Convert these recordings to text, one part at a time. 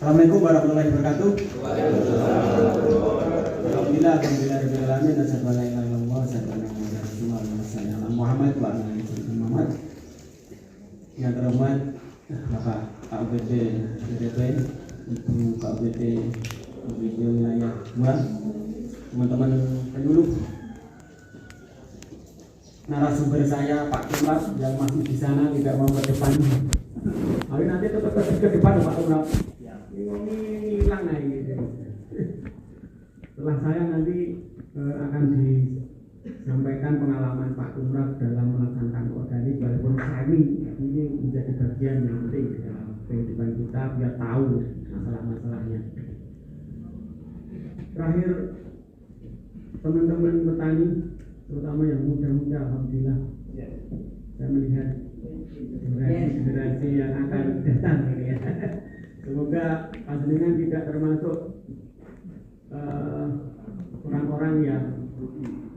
Assalamualaikum warahmatullahi wabarakatuh. Alhamdulillah rabbil alamin, asyhadu an la ilaha illallah wa asyhadu anna muhammadar rasulullah sallallahu Muhammad wa ala alihi Muhammad. Yang terhormat Bapak KUPD DDP, Ibu KUPD wilayah 2, teman-teman penyuluh, narasumber saya Pak Tumrap yang masih di sana tidak mau ke depan. Tapi nanti tetap ke depan Pak Tumrap. Ini hilang nih gitu. Setelah saya nanti akan disampaikan pengalaman Pak Tumrap dalam melaksanakan organik, walaupun semi ini menjadi bagian yang penting dalam kehidupan kita biar tahu masalah-masalahnya. Terakhir, teman-teman petani, terutama yang muda-muda, alhamdulillah, saya melihat generasi yang akan datang ini ya. Semoga panjenengan tidak termasuk orang-orang yang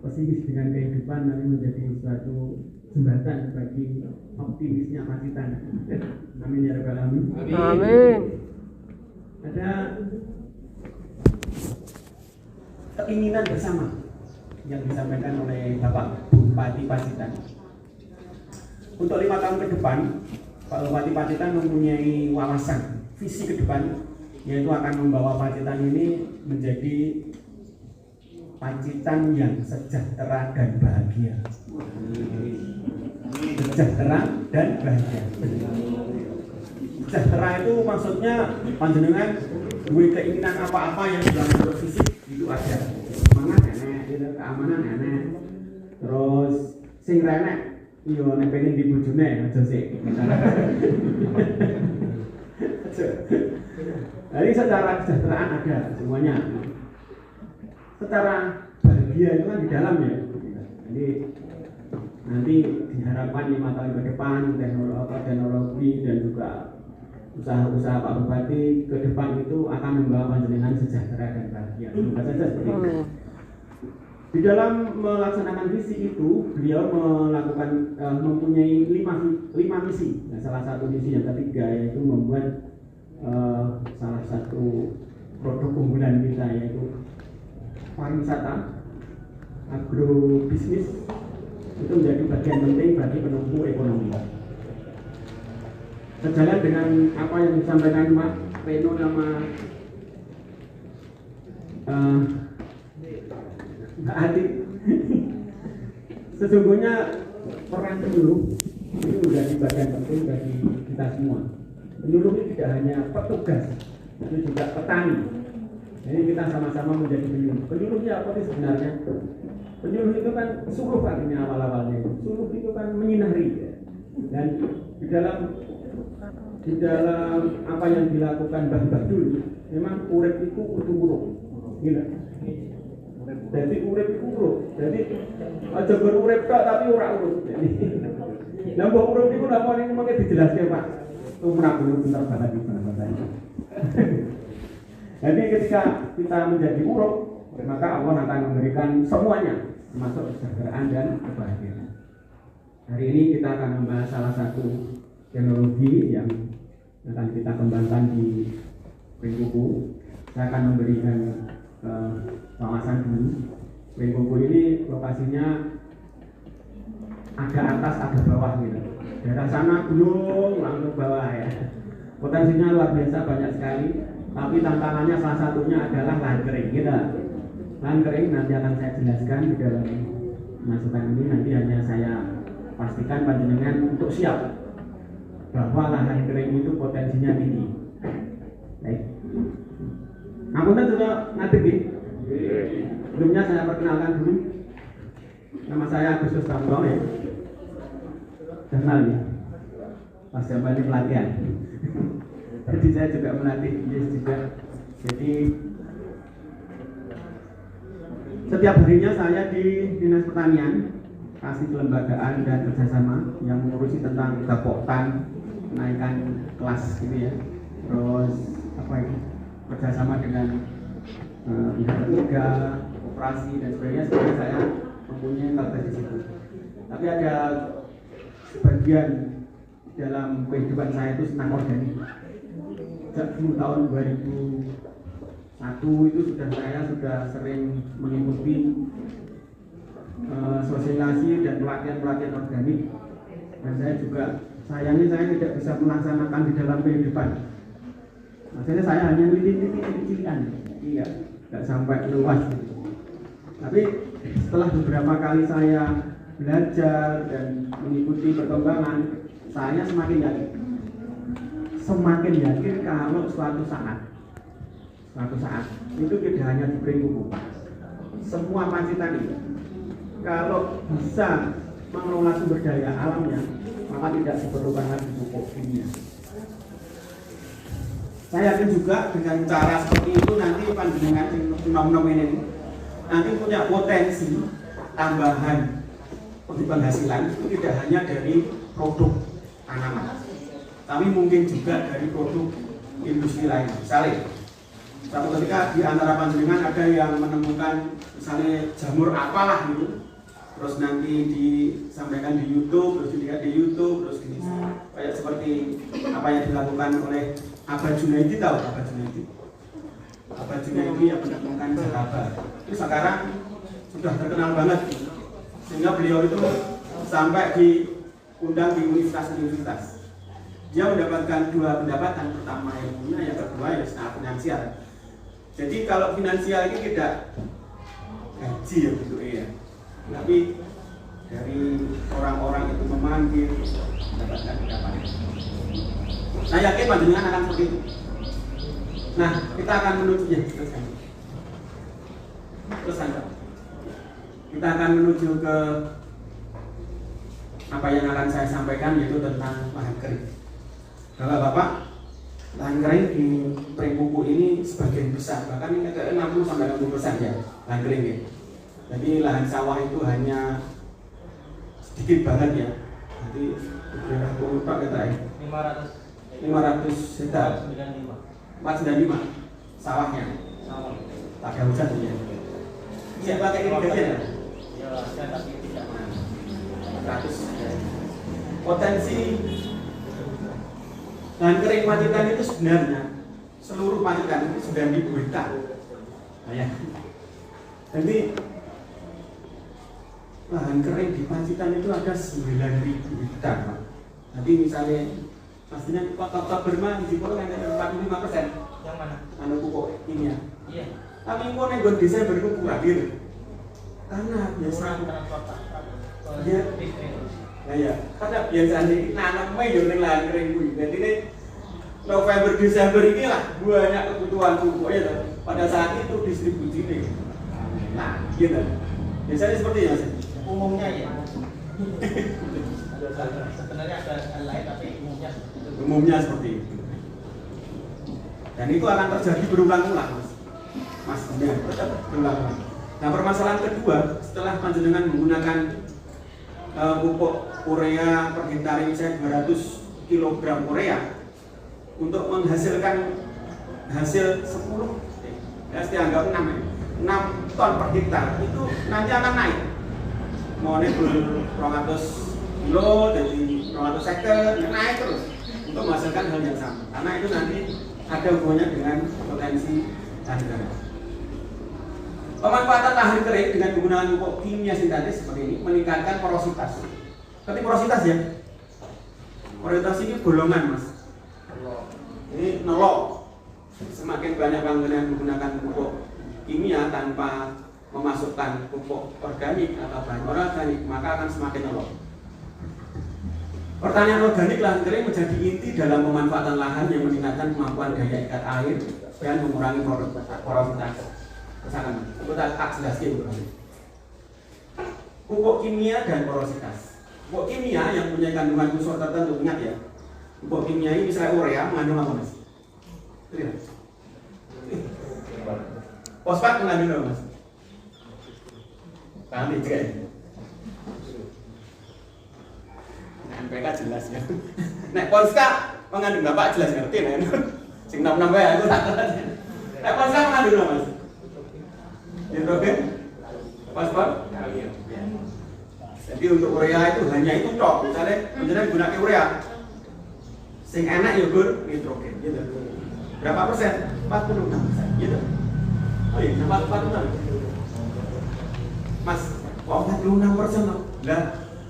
pesimis dengan kehidupan, tapi menjadi suatu jembatan bagi optimisnya Pacitan. Amin ya rabbal alamin. Amin. Ada keinginan bersama yang disampaikan oleh Bapak Bupati Pacitan. Untuk 5 tahun ke depan, Pak Bupati Pacitan mempunyai wawasan visi ke depan, yaitu akan membawa Pacitan ini menjadi Pacitan yang sejahtera dan bahagia. Sejahtera dan bahagia. Sejahtera itu maksudnya panjenengan duwe keinginan apa-apa yang dalam bentuk fisik itu ada. Semangat enek, keamanan enek. Terus sing renek yo nek pengen di bojone aja sik. Jadi secara kesejahteraan ada semuanya. Secara bahagia itu kan di dalam ya. Jadi nanti diharapkan 5 tahun ke depan teknologi dan juga usaha-usaha Pak Bupati ke depan itu akan membawa panjenengan sejahtera dan bahagia. Semoga saja seperti itu. Di dalam melaksanakan visi itu, beliau melakukan mempunyai 5 misi. Nah, salah satu misi yang ketiga yaitu membuat salah satu produk unggulan kita, yaitu pariwisata, agrobisnis, itu menjadi bagian penting bagi penumpu ekonomi. Sejalan dengan apa yang disampaikan Pak Reno sama Mbak Ati, sesungguhnya peran penyuluh itu menjadi bagian penting bagi kita semua. Penyuluh ini tidak hanya petugas, tapi juga petani. Jadi kita sama-sama menjadi penyuluh. Penyuluhnya apa sih sebenarnya? Penyuluh itu kan suruh artinya awal-awalnya. Suruh itu kan menyinari. Dan di dalam apa yang dilakukan Mbah dulu, memang urip itu kudu urip. Gila. Jadi urip itu urip. Jadi aja berurip tok tapi ora urip. Lah mbok urip iku lha mrene mengke dijelaske Pak Tumrap dulu bentar banget di bahasanya. Jadi ketika kita menjadi urip, maka Allah akan memberikan semuanya, termasuk kesejahteraan dan kebahagiaan. Hari ini kita akan membahas salah satu teknologi yang akan kita kembangkan di Pringkuku. Saya akan memberikan wawasan dulu. Pringkuku ini lokasinya ada atas, ada bawah gitu. Daerah sana gunung, langsung bawah ya. Potensinya luar biasa, banyak sekali. Tapi tantangannya salah satunya adalah lahan kering gitu. Lahan kering nanti akan saya jelaskan di dalam masukan ini. Nanti hanya saya pastikan panjenengan untuk siap bahwa lahan kering itu potensinya tinggi. Baik. Ampun juga ngadeg ya. Sebelumnya saya perkenalkan dulu. Nama saya Agustus Ramlo ya. Kenal ya. Pas zaman ini pelatihan. Jadi saya juga melatih juga. Jadi setiap harinya saya di Dinas Pertanian kasih kelembagaan dan kerjasama yang mengurusi tentang gapoktan, kenaikan kelas gitu ya. Terus apa itu? Kerjasama dengan pihak ketiga, operasi dan sebagainya. Sebenarnya saya mempunyai target di situ. Tapi ada sebagian dalam kehidupan saya itu senang organik. sejak tahun 2001 itu saya sudah sering mengikuti sosialisasi dan pelatihan organik, dan saya juga sayangnya saya tidak bisa melaksanakan di dalam kehidupan. Maksudnya saya hanya titik-titikan, nggak sampai luas. Tapi setelah beberapa kali saya belajar dan mengikuti perkembangan, saya semakin yakin kalau suatu saat itu tidak hanya di Pringkuku, semua Pacitan ini kalau bisa mengelola sumber daya alamnya, maka tidak diperlukan lagi pupuk kimia. Saya yakin juga dengan cara seperti itu nanti panjenengan nom-nom ini nanti punya potensi tambahan untuk penghasilan itu tidak hanya dari produk tanaman, tapi mungkin juga dari produk industri lain. Misalnya, suatu ketika di antara panjenengan ada yang menemukan misalnya jamur apalah gitu, terus nanti disampaikan di YouTube, terus dilihat di YouTube, terus gini, kayak seperti apa yang dilakukan oleh Abah Junaidi, tahu Abah Junaidi? Abah Junaidi yang menemukan Jakaba. Itu sekarang sudah terkenal banget, sehingga beliau itu sampai diundang di universitas. Dia mendapatkan 2 pendapatan, pertama ilmunya, yang kedua ya secara finansial. Jadi kalau finansial ini tidak gaji ya bentuknya ya, tapi dari orang-orang itu memanggil mendapatkan pendapatan. Saya yakin panjenengan akan seperti itu. Nah, kita akan menujunya terus kita akan menuju ke apa yang akan saya sampaikan, yaitu tentang lahan kering. Bapak-bapak, lahan kering di Pringkuku ini sebagian besar, bahkan ini ke 60-60% ya lahan kering ya. Jadi lahan sawah itu hanya sedikit banget ya. Jadi daerah Purwokerto kita ya 500 hektar 495 sawahnya. Tak ada hujan ya. Siapa pakai irigasi ya? Ya, tapi tidak 100. Potensi lahan kering Pacitan itu sebenarnya seluruh Pacitan itu 9.000 hektar. Nah, ya. Jadi lahan kering di Pacitan itu ada 9.000 hektar, Pak. Jadi misalnya pastinya kota Berma di Jipolo kan ada 45%. Yang mana? Anu pupuk kimia. Iya. Tapi mau nenggon Desember itu kurang gitu. Karena biasa ya. Nah ya, karena biasanya nanam Mei yo ning lahan kering kuwi. Jadi ini November Desember ini lah banyak kebutuhan pupuk ya. Pada saat itu distribusi nih. Nah, gitu. Biasanya seperti itu, Mas. Umumnya ya. Sebenarnya ada hal lain tapi umumnya seperti itu. Dan itu akan terjadi berulang-ulang, Mas. Ya, tetap berulang-ulang. Nah, permasalahan kedua, setelah panjenengan menggunakan pupuk urea per hektar ini saya 200 kg urea untuk menghasilkan hasil 10 ya dianggap 6 ton per hektar, itu nanti akan naik. Mau naik 200 kilo jadi 200 hektar, naik terus untuk menghasilkan hal yang sama. Karena itu nanti ada hubungannya dengan potensi lahan kering. Pemanfaatan lahan kering dengan penggunaan pupuk kimia sintetis seperti ini meningkatkan porositas. Berarti porositas ya? Porositas ini golongan, Mas. Ini nolok. Semakin banyak penggunaan menggunakan pupuk kimia tanpa memasukkan pupuk organik atau bahan organik, maka akan semakin nolok. Pertanian organik lahan kering menjadi inti dalam pemanfaatan lahan yang meningkatkan kemampuan daya ikat air dan mengurangi porositas. Misalkan, kita jelaskan pupuk kimia dan porositas. Pupuk kimia yang punya kandungan unsur tertentu, ingat ya. Pupuk kimia ini misalnya urea mengandung apa, Mas? Lihat. Fosfat mengandung apa, Mas? Paham juga ya? NPK jelas ya. Nek Polska mengandung apa jelas ngerti nek. Sing nom-nom wae aku tak ngerti. Nek Polska mengandung apa, Mas? Nitrogen? Fosfor? Jadi untuk urea itu hanya itu tok. Misalnya panjenengan gunakan urea. Sing enak ya Gur, nitrogen gitu. Berapa persen? 46%. Gitu. Oh iya, 46. Mas, kok 46% loh? Lah,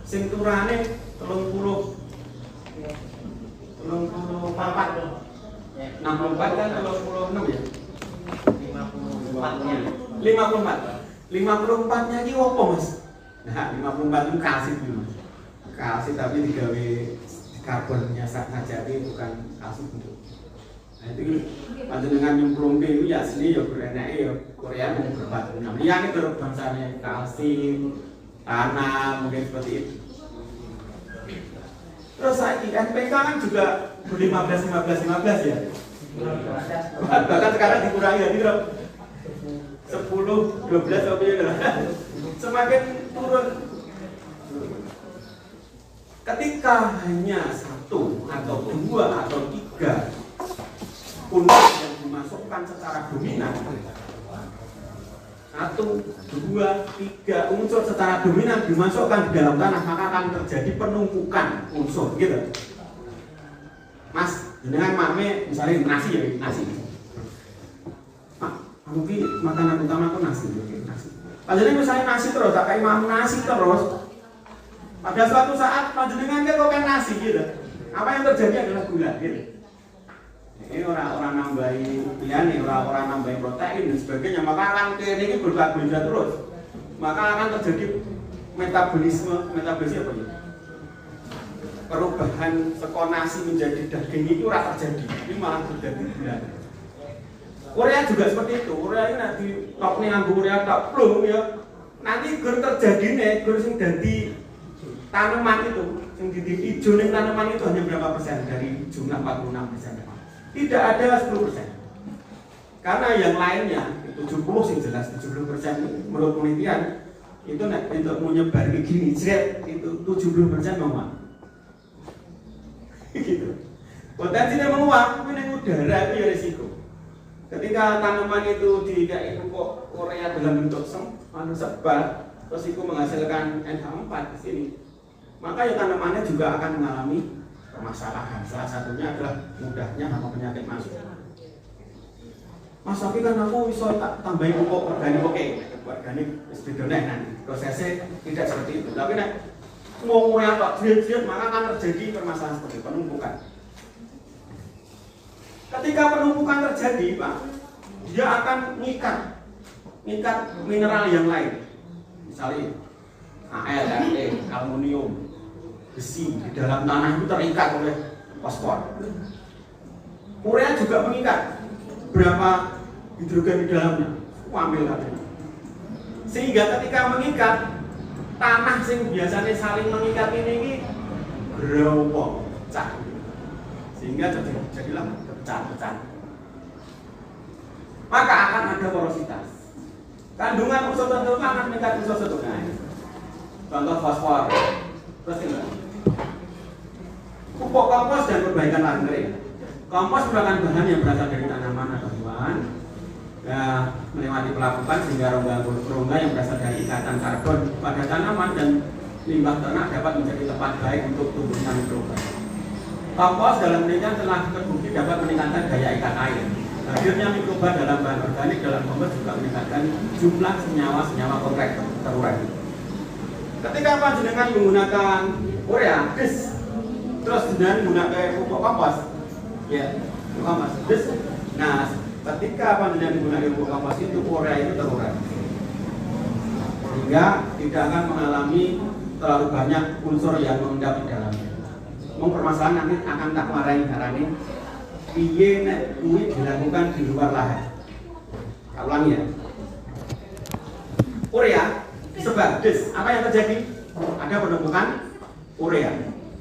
sing turane 64 kan 36 ya? 54 nya ini apa mas? Nah 54 itu kalsit dulu mas. Kalsit tapi digawe karbonnya saja bukan kalsit untuk. Nah itu panjenengan nyemplung itu ya asli ya berenak ya Korea mau berbat. Nah ini terus bangsanya kalsit, tanah mungkin seperti itu. Terus NPK kan juga 15 ya. Bahkan sekarang dikurangi ya, 10, 12 semakin turun. Ketika hanya 1 atau 2 atau 3 unsur yang dimasukkan secara dominan, 1, 2, 3 unsur secara dominan dimasukkan di dalam tanah, maka akan terjadi penumpukan unsur gitu. Mas, dengan mame misalnya nasi ya, nasi. Mungkin makanan utama aku nasi. Panjenengan misalnya nasi terus, tak kayak mau nasi terus. Pada suatu saat panjenengan kok kan nasi gitu. Apa yang terjadi adalah gula gitu. Ini orang-orang nambahin nih, orang-orang nambahin protein dan sebagainya, maka akan ini bergabung terus. Maka akan terjadi metabolisme apa ya? Perubahan sekonasi menjadi daging itu rasa terjadi. Ini malah terjadi gula. Korea juga seperti itu. Korea ini nanti tok nih nganggo Korea tak plung ya. Nanti gur terjadi nih, gur sing dadi tanaman itu, sing di hijau ning tanaman itu hanya berapa persen dari jumlah 46%. Tidak ada 10%. Karena yang lainnya 70 sing jelas 70% menurut penelitian itu untuk menyebar gini jret itu 70% menguap. Gitu. Potensinya menguap, ini udara itu ya risiko. Ketika tanaman itu dikai pupuk Korea dalam bentuk sebar, terus itu menghasilkan NH4 di sini, maka ya tanamannya juga akan mengalami permasalahan. Salah satunya adalah mudahnya hama penyakit masuk. Mas tapi kan aku bisa tambahin pupuk organik organik sebetulnya nanti prosesnya tidak seperti itu. Tapi nek mau atau jret maka akan terjadi permasalahan seperti penumpukan. Ketika penumpukan terjadi, Pak, dia akan mengikat mineral yang lain, misalnya Al, Na, aluminium, besi di dalam tanah itu terikat oleh fosfor. Korea juga mengikat berapa hidrogen di dalamnya, ambil katanya. Sehingga ketika mengikat tanah yang biasanya saling mengikat ini geropong, pecah, sehingga jadilah pecah. Maka akan ada porositas. Kandungan unsur tertentu akan meningkat unsur tertentu. Contoh fosfor. Terus ini. Pupuk kompos dan perbaikan lahan kering. Kompos merupakan bahan yang berasal dari tanaman atau hewan. Ya, melewati pelapukan sehingga rongga yang berasal dari ikatan karbon pada tanaman dan limbah ternak dapat menjadi tempat baik untuk tumbuhnya mikroba. Kompos dalam penelitian telah terbukti dapat meningkatkan daya ikat air. Hadirnya mikroba dalam bahan organik dalam kompos juga meningkatkan jumlah senyawa-senyawa kompleks terurai. Ketika panjenengan menggunakan urea, terus jenengan menggunakan pupuk kompos, ya, kompos, nah, ketika panjenengan menggunakan pupuk kompos itu urea itu terurai, sehingga tidak akan mengalami terlalu banyak unsur yang mengendap di dalamnya. Permasalahan nanti akan tak marahin harane piye nek kuwi dilakukan di luar lahan. Ulangi ya. Urea disebar apa yang terjadi? Ada penumpukan urea.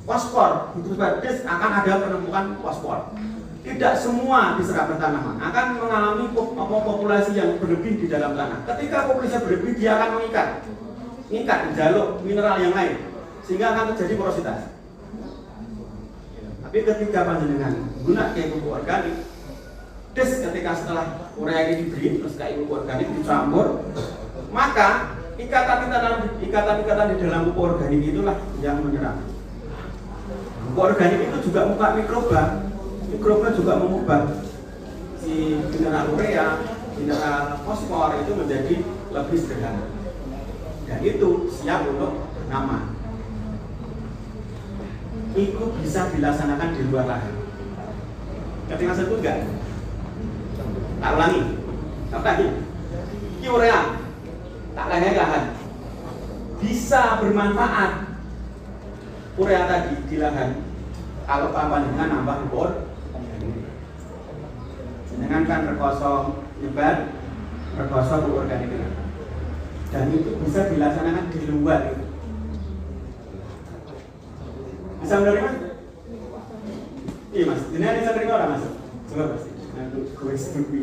Fosfor disebar akan ada penumpukan fosfor. Tidak semua diserap ke tanaman, akan mengalami populasi yang berlebih di dalam tanah. Ketika populasi berlebih, dia akan mengikat jalur mineral yang lain, sehingga akan terjadi porositas. Tapi ketika panjenengan guna kayak pupuk organik, ketika setelah urea ini diberi terus kayak pupuk organik dicampur, maka ikatan-ikatan di dalam pupuk organik itulah yang menyerang. Pupuk organik itu juga membuka mikroba juga mengubah si mineral urea, mineral fosfor itu menjadi lebih sederhana dan itu siap untuk bernama. Itu bisa dilaksanakan di luar lahan. Ngerti maksudku enggak? Tak ulangi. Apa lagi? Urea tak layak lahan bisa bermanfaat. Urea tadi di lahan kalau tanpa dengan nambah pupuk dengan kan rekoso nyebar rekoso pupuk organik dan itu bisa dilaksanakan di luar itu. Bisa menerima? Iya mas, ini bisa menerima orang mas? Coba mas, nanti gue setuju.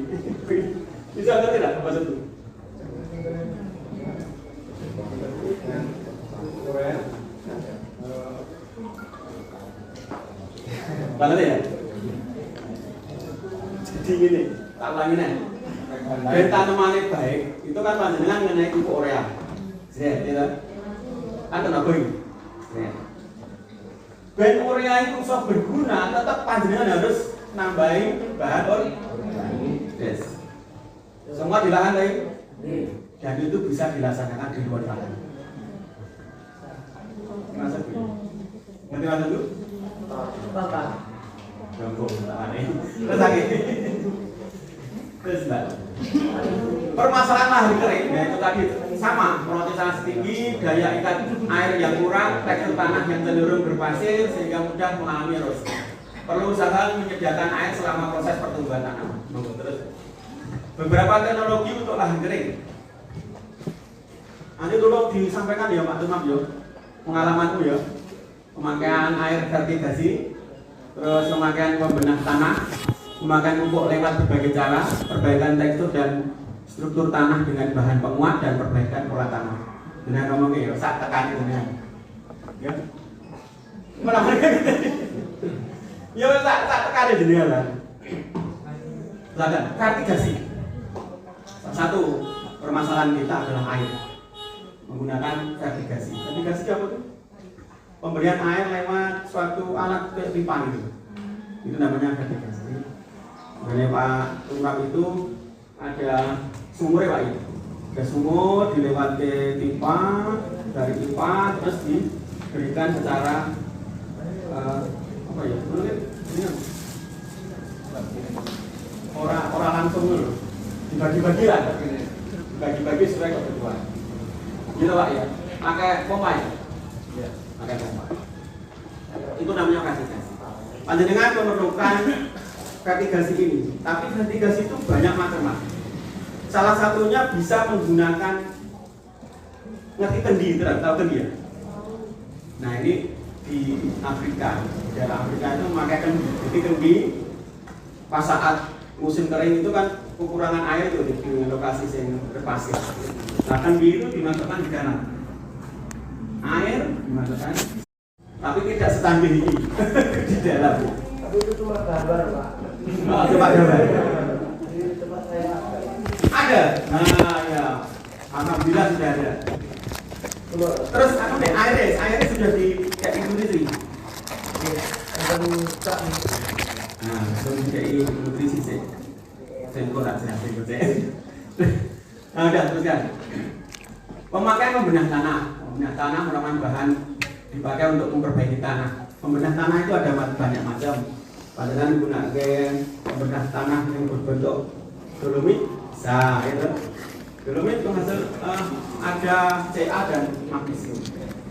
Bisa ngerti tidak maksudku? Banget ya? Jadi gini, tak ulangi nih. Dan tanamannya baik, itu kan panjenengan mengenai pupuk urea. Tidak? Kan kenapa ini? Ben urea itu bisa berguna, tetap panjenengan harus nambahin bahan organik. Yes. Semua di lahan lain, dan itu bisa dilaksanakan di luar lahan. Maksud gue, ngerti maksud gue? Bapak. Ganggu, terus lagi. Terus mbak. Permasalahan lahan kering, ya itu tadi sama, produktivitas tinggi, daya ikat air yang kurang, tekstur tanah yang cenderung berpasir sehingga mudah mengalami erosi. Perlu usaha menyediakan air selama proses pertumbuhan tanam. Terus. Beberapa teknologi untuk lahan kering. Nanti dulu disampaikan ya Pak Tumam ya, pengalamanku ya, pemakaian air fertigasi, terus pemakaian pembenah tanah, pemakaian pupuk lewat berbagai cara, perbaikan tekstur dan struktur tanah dengan bahan penguat dan perbaikan pola tanah. Dengan ngomongnya ya, saat tekan itu ya. Menawarkan ya saat tekan itu lah. Silakan, fertigasi. Satu permasalahan kita adalah air. Menggunakan fertigasi. Fertigasi apa tuh? Pemberian air lewat suatu alat pipa gitu. Itu namanya fertigasi. Makanya Pak Tunggal itu ada sumur ya Pak ya. Ada sumur dilewati pipa, dari pipa terus diberikan secara apa ya? Ini orang langsung dulu. Dibagi-bagi lah, dibagi-bagi sesuai kebutuhan. Gitu Pak ya, pakai pompa ya, pakai pompa. Itu namanya fertigasi. Panjenengan memerlukan fertigasi ini, tapi fertigasi itu banyak macam-macam. Salah satunya bisa menggunakan ngerti kendi, tahu kendi ya? Nah ini di Afrika, di daerah Afrika itu memakai kendi. Jadi kendi pas saat musim kering itu kan kekurangan air itu di lokasi yang berpasir. Nah kendi itu dimasukkan di dalam air dimasukkan, tapi tidak secanggih ini di dalam. Tapi itu cuma gambar Pak. Oh, coba gambar. Di tempat saya ada. Nah ya, alhamdulillah sudah ada. Terus aku deh airnya sudah di kayak nutrisi. Nah, sudah kayak nutrisi sih. Sengkol tak sehat sengkol sih. Nah, udah teruskan. Pemakaian pembenah tanah. Pembenah tanah merupakan bahan dipakai untuk memperbaiki tanah. Pembenah tanah itu ada banyak macam. Panjenengan menggunakan pembenah tanah yang berbentuk dolomit, itu. Dolomit penghasil ada Ca dan magnesium.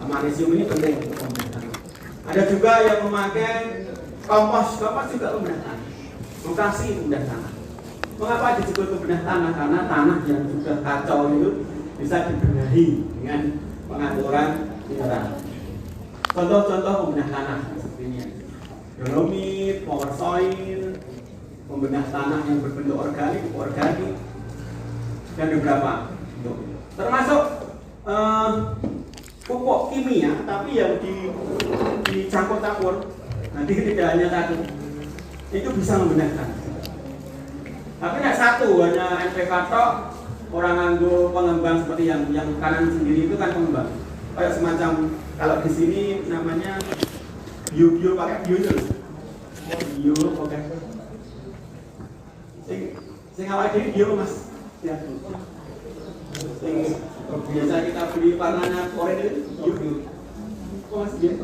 Magnesium ini penting untuk pembenah tanah. Ada juga yang memakai kompos juga pembenah tanah. Mutasi pembenah tanah. Mengapa disebut pembenah tanah? Karena tanah yang sudah kacau itu bisa dibenahi dengan pengaturan mineral. Contoh-contoh pembenah tanah seperti ini: dolomit, power soil, pembenah tanah yang berbentuk organik, dan beberapa. Termasuk pupuk kimia, tapi yang dicampur-campur. Nanti tidak hanya satu, itu bisa membenah tanah. Tapi tidak satu, hanya NPK tok, orang nganggo pengembang seperti yang kanan sendiri itu kan pengembang. Kayak semacam kalau di sini namanya bio pakai bio itu. Bio pakai Sing awake dhewe bio Mas. Ya. Sing biasa kita beli warnanya oranye itu bio. Kok Mas dia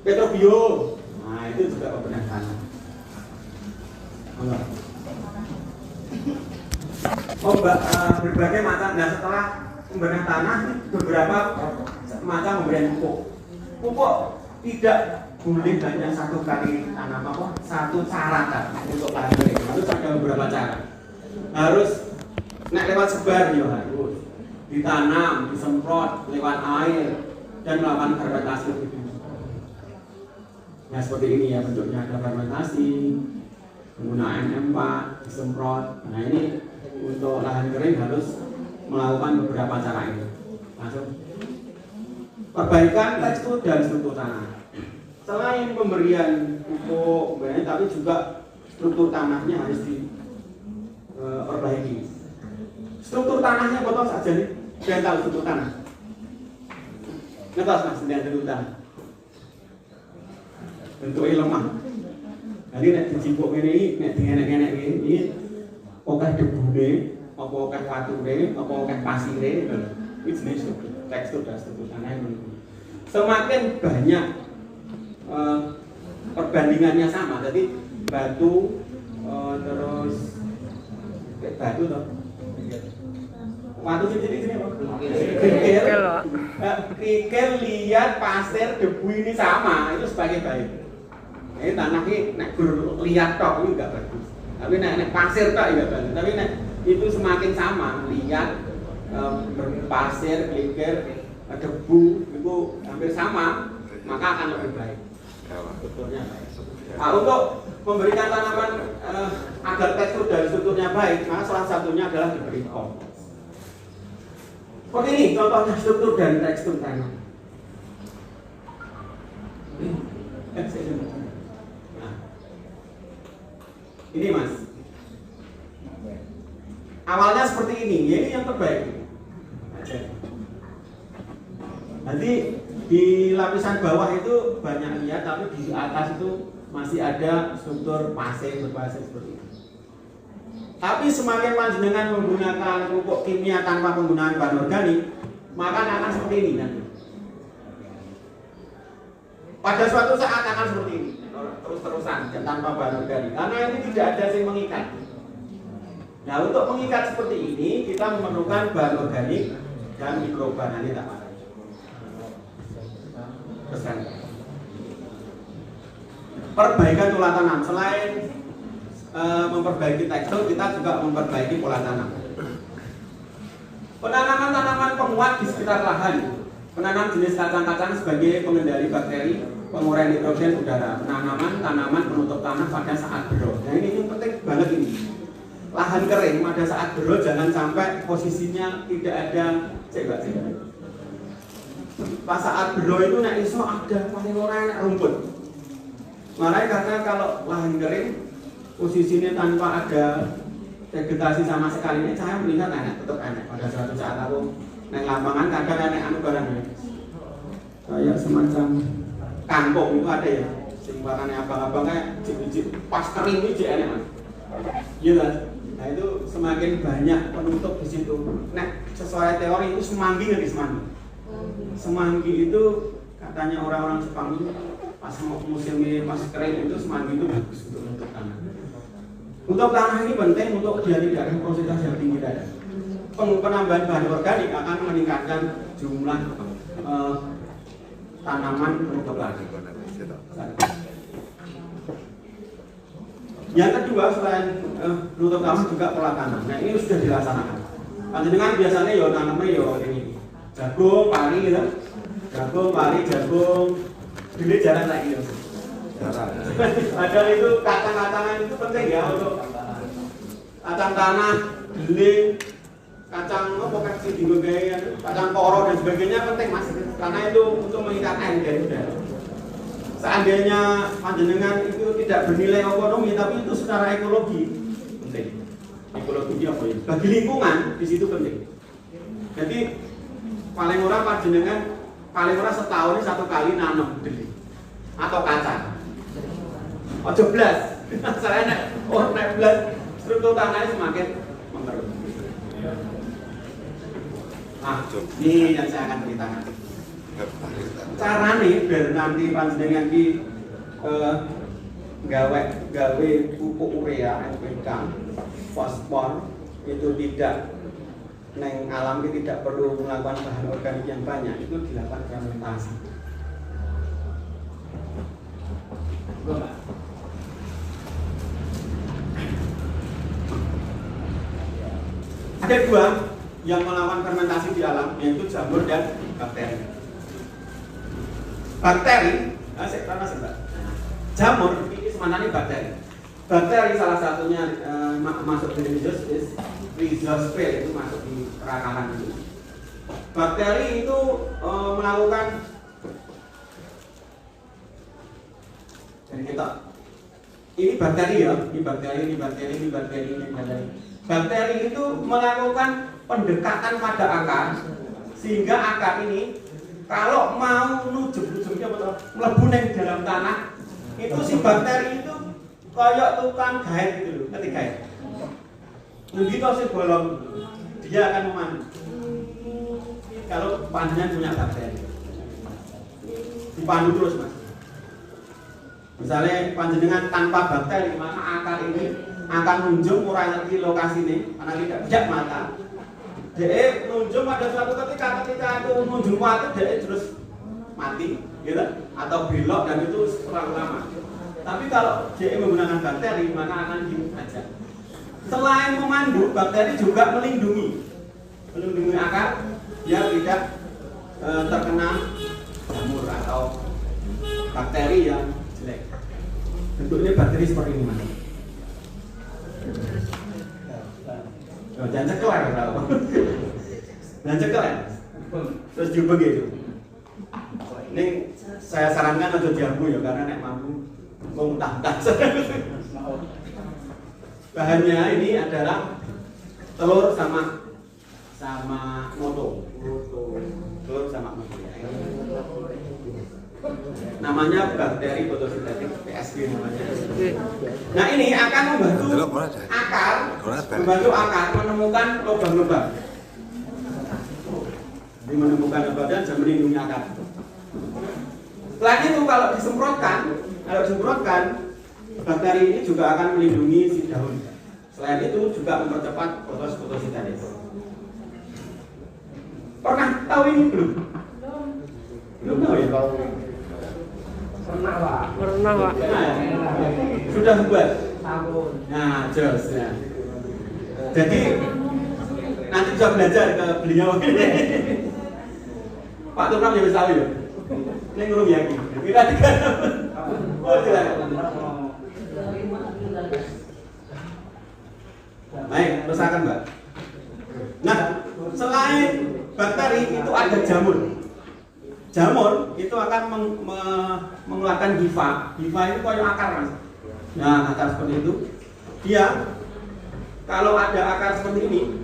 Petrobio. Nah, itu juga pembenahan tanah. Berbagai macam. Nah, setelah pembenahan tanah beberapa macam pemberian pupuk. Pupuk tidak boleh hanya satu kali tanam satu cara kan untuk lahan kering. Itu ada beberapa cara. Harus lewat sebar ya harus ditanam, disemprot lewat air dan melakukan fermentasi. Nah seperti ini ya bentuknya, ada fermentasi, penggunaan M4, disemprot. Nah ini untuk lahan kering harus melakukan beberapa cara ini. Langsung perbaikan tekstur dan struktur tanah. Selain pemberian pupuk, tapi juga struktur tanahnya harus diperbaiki. Struktur tanahnya potong saja nih, kalian tahu struktur tanah? Ngetos Mas, dengan struktur tanah. Bentuknya lemah. Jadi nek dicipuk ini, nek dienek-enek ini, okeh debune, apa okeh wature, apa okeh pasire, itu jenis tekstur dan struktur tanah yang menurut. Semakin banyak perbandingannya sama, jadi batu terus batu toh. Batu sini apa? Kerikil, liat, pasir, debu ini sama, itu sebagai baik. Ini tanah ini nek liat tok ini enggak bagus. Tapi nek pasir tok enggak bagus. Tapi nek itu semakin sama, liat, pasir, kerikil, debu itu hampir sama, maka akan lebih baik. Strukturnya baik. Nah, untuk memberikan tanaman agar tekstur dan strukturnya baik, maka salah satunya adalah diberi kompos. Seperti ini contohnya struktur dan tekstur tanah. Nah, ini Mas. Awalnya seperti ini, ya ini yang terbaik. Nanti di lapisan bawah itu banyak liat, tapi di atas itu masih ada struktur pasir berpasir seperti ini. Tapi semakin panjenengan menggunakan pupuk kimia tanpa penggunaan bahan organik, maka akan seperti ini nanti. Pada suatu saat akan seperti ini, terus-terusan dan tanpa bahan organik, karena ini tidak ada yang mengikat. Nah, untuk mengikat seperti ini kita memerlukan bahan organik dan mikroba. Nanti tak marah. Perbaikan pola tanam, selain memperbaiki tekstur, kita juga memperbaiki pola tanam. Penanaman tanaman penguat di sekitar lahan, penanaman jenis kacang-kacang sebagai pengendali bakteri, pengurai nitrogen udara, penanaman tanaman penutup tanah pada saat bero. Nah ini penting banget ini. Lahan kering pada saat bero jangan sampai posisinya tidak ada pas saat bero itu nek iso ada paling ora enak rumput. Makanya karena kalau lahan kering posisinya tanpa ada vegetasi sama sekali, ini saya melihat enak, tetap enak. Pada suatu saat aku naik lapangan kadang enak anu barangnya kayak semacam kangkung itu ada ya, sing warnanya abang-abang kayak biji pas kering itu enak Mas. Iya kan? Nah itu semakin banyak penutup di situ. Nah sesuai teori itu semanggi nggak semanggi? Semanggi itu katanya orang-orang Jepang itu pas musim pas kering itu semanggi itu bagus untuk menutup tanah. Untuk tanah ini penting untuk dia tidak ada proses yang tinggi tadi. Penambahan bahan organik akan meningkatkan jumlah tanaman penutup lagi. Yang kedua selain penutup tanah juga pola tanam. Nah ini sudah dilaksanakan. Panjenengan biasanya ya tanamnya ya ini jagung, pari gitu. Jagung, pari, jagung. Dulu jarang lagi ya. Padahal itu kacang-kacangan itu penting ya untuk kacang tanah, beling, kacang apa kasih digogay, kacang koro dan sebagainya penting Mas. Karena itu untuk mengikat air dari udara. Seandainya panjenengan itu tidak bernilai ekonomi, tapi itu secara ekologi penting. Ekologi apa ya? Bagi lingkungan di situ penting. Jadi paling ora panjenengan paling ora setahun ini satu kali nanam beling atau kacang. Ojo blas. Saya nek blas struktur tanahnya semakin mengerut. Nah, ini yang saya akan ceritakan. Caranya biar nanti panjenengan ki gawe pupuk urea, NPK, fosfor itu tidak neng alam itu tidak perlu melakukan bahan organik yang banyak, itu dilakukan fermentasi. Ada dua yang melakukan fermentasi di alam, yaitu jamur dan bakteri. Bakteri, jamur ini sebenarnya bakteri. Bakteri salah satunya masuk di rhizosphere, itu masuk di perakaran itu. Bakteri itu melakukan kita ini bakteri ya, ini bakteri. Bakteri itu melakukan pendekatan pada akar sehingga akar ini kalau mau nujem-nujemnya mlebu nang dalam tanah itu si bakteri itu kayak tukang gait gitu loh, ngerti gait? Nanti kalau si bolong dia akan memandu. Kalau panjenengan punya bakteri dipandu terus mas. Misalnya panjenengan tanpa bakteri maka akar ini akan nunjuk ora ngerti lokasi ini karena tidak mata. Dia nunjuk pada suatu ketika itu nunjuk mati dia terus mati, gitu? Atau belok dan itu terlalu lama. Tapi kalau dia menggunakan bakteri maka akan diajak. Selain memandu, bakteri juga melindungi akar biar tidak terkena jamur atau bakteri yang jelek. Bentuknya bakteri seperti ini mas. Jangan cekler kalau jangan cekler terus juga gitu. Ini saya sarankan aja diambu ya karena nek mampu muntah-muntah. Bahannya ini adalah telur sama moto. Telur sama moto ya. Namanya bakteri fotosintetik PSB namanya. Nah ini akan membantu akar menemukan lubang-lubang. Jadi menemukan lubang dan melindungi akar. Selain itu kalau disemprotkan, bakteri ini juga akan melindungi si daun. Selain itu juga mempercepat proses fotosintesis. Pernah tahu ini belum? Belum tahu ya? Pernah pak. Sudah buat. Tahun. Nah, jelas ya. Jadi nanti bisa belajar ke beliau. Pak Tukang ya bisa tahu ya. Ini ngurung yakin. Kita tiga. Oh jelas. Baik, terusakan Mbak. Nah, selain bakteri itu ada jamur. Jamur itu akan mengeluarkan hifa. Hifa itu kayak akar mas. Nah, akar seperti itu. Dia kalau ada akar seperti ini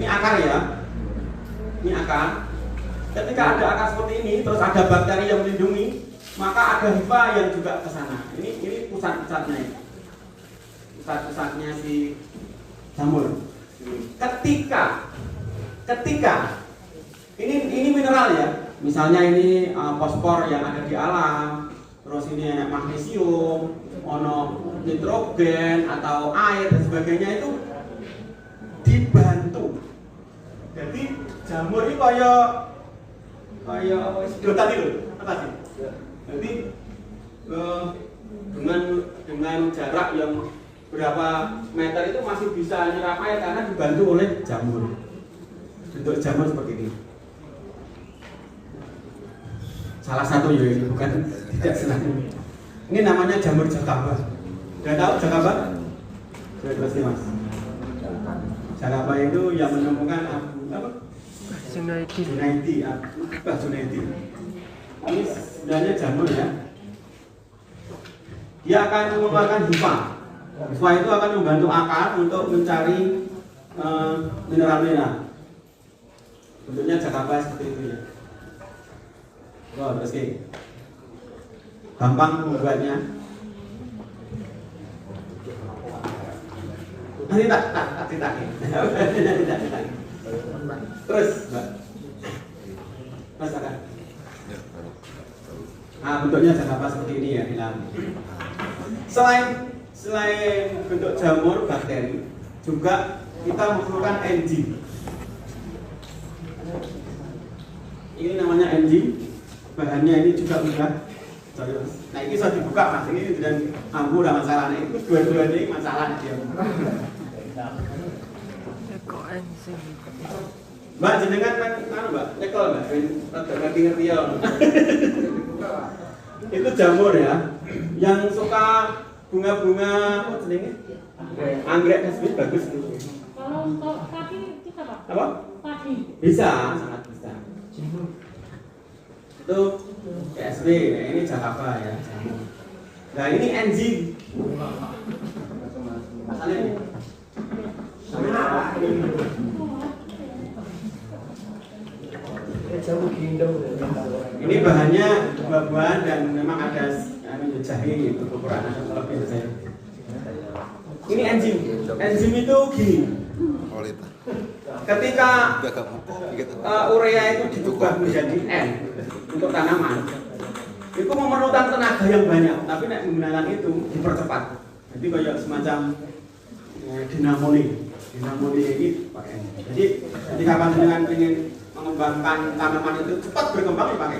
akar ya. Ini akar. Ketika ada akar seperti ini, terus ada bakteri yang melindungi, maka ada hifa yang juga ke sana. Ini pusat-pusatnya ini. Pusat-pusatnya si jamur. Ketika ini mineral ya, misalnya ini fosfor yang ada di alam, terus ini ada magnesium, nitrogen atau air dan sebagainya itu dibantu. Jadi jamur ini kayak sedotan itu, apa sih? Jadi dengan jarak yang berapa meter itu masih bisa nyerap air karena dibantu oleh jamur. Bentuk jamur seperti ini. Salah satu ya ini bukan tidak senang. Ini namanya jamur jakaba. Sudah tahu jakaba? Sudah pasti mas. Jakaba itu yang menemukan apa? Junaidi. Ini sebenarnya jamur ya. Dia akan mengeluarkan hifa. Hifa itu akan membantu akar untuk mencari mineral-mineral. Bentuknya jakaba seperti itu ya. Oh, terus gampang membuatnya. Nanti tak ditagi. Terus, Mbak. Mas ada. Nah, bentuknya Jakapa seperti ini ya, hilang. Selain bentuk jamur bakteri, juga kita memerlukan enzim. Ini namanya enzim. Bahannya ini juga mudah. Nah ini sudah dibuka mas, ini dan ambu udah masalah. Nah itu dua-dua ini masalah dia. Mbak jenengan kan mbak, nyekel mbak, ngerti ya. Itu jamur ya, yang suka bunga-bunga apa jenenge? Anggrek tersebut bagus. Kalau untuk padi bisa pak? Apa? Padi. Bisa, sangat bisa. Itu PSB, nah ini Jakapa ya. Nah ini enzim. Masalahnya ini. Ini bahannya buah-buahan dan memang ada jahe itu ukuran lebih saya. Ini enzim. Enzim itu gini. Ketika urea itu diubah menjadi N untuk tanaman, itu memerlukan tenaga yang banyak. Tapi nek menggunakan itu dipercepat. Jadi kayak semacam dinamoli. Dinamoli ini pakai. Jadi ketika panjenengan ingin mengembangkan tanaman itu cepat berkembang ya pakai.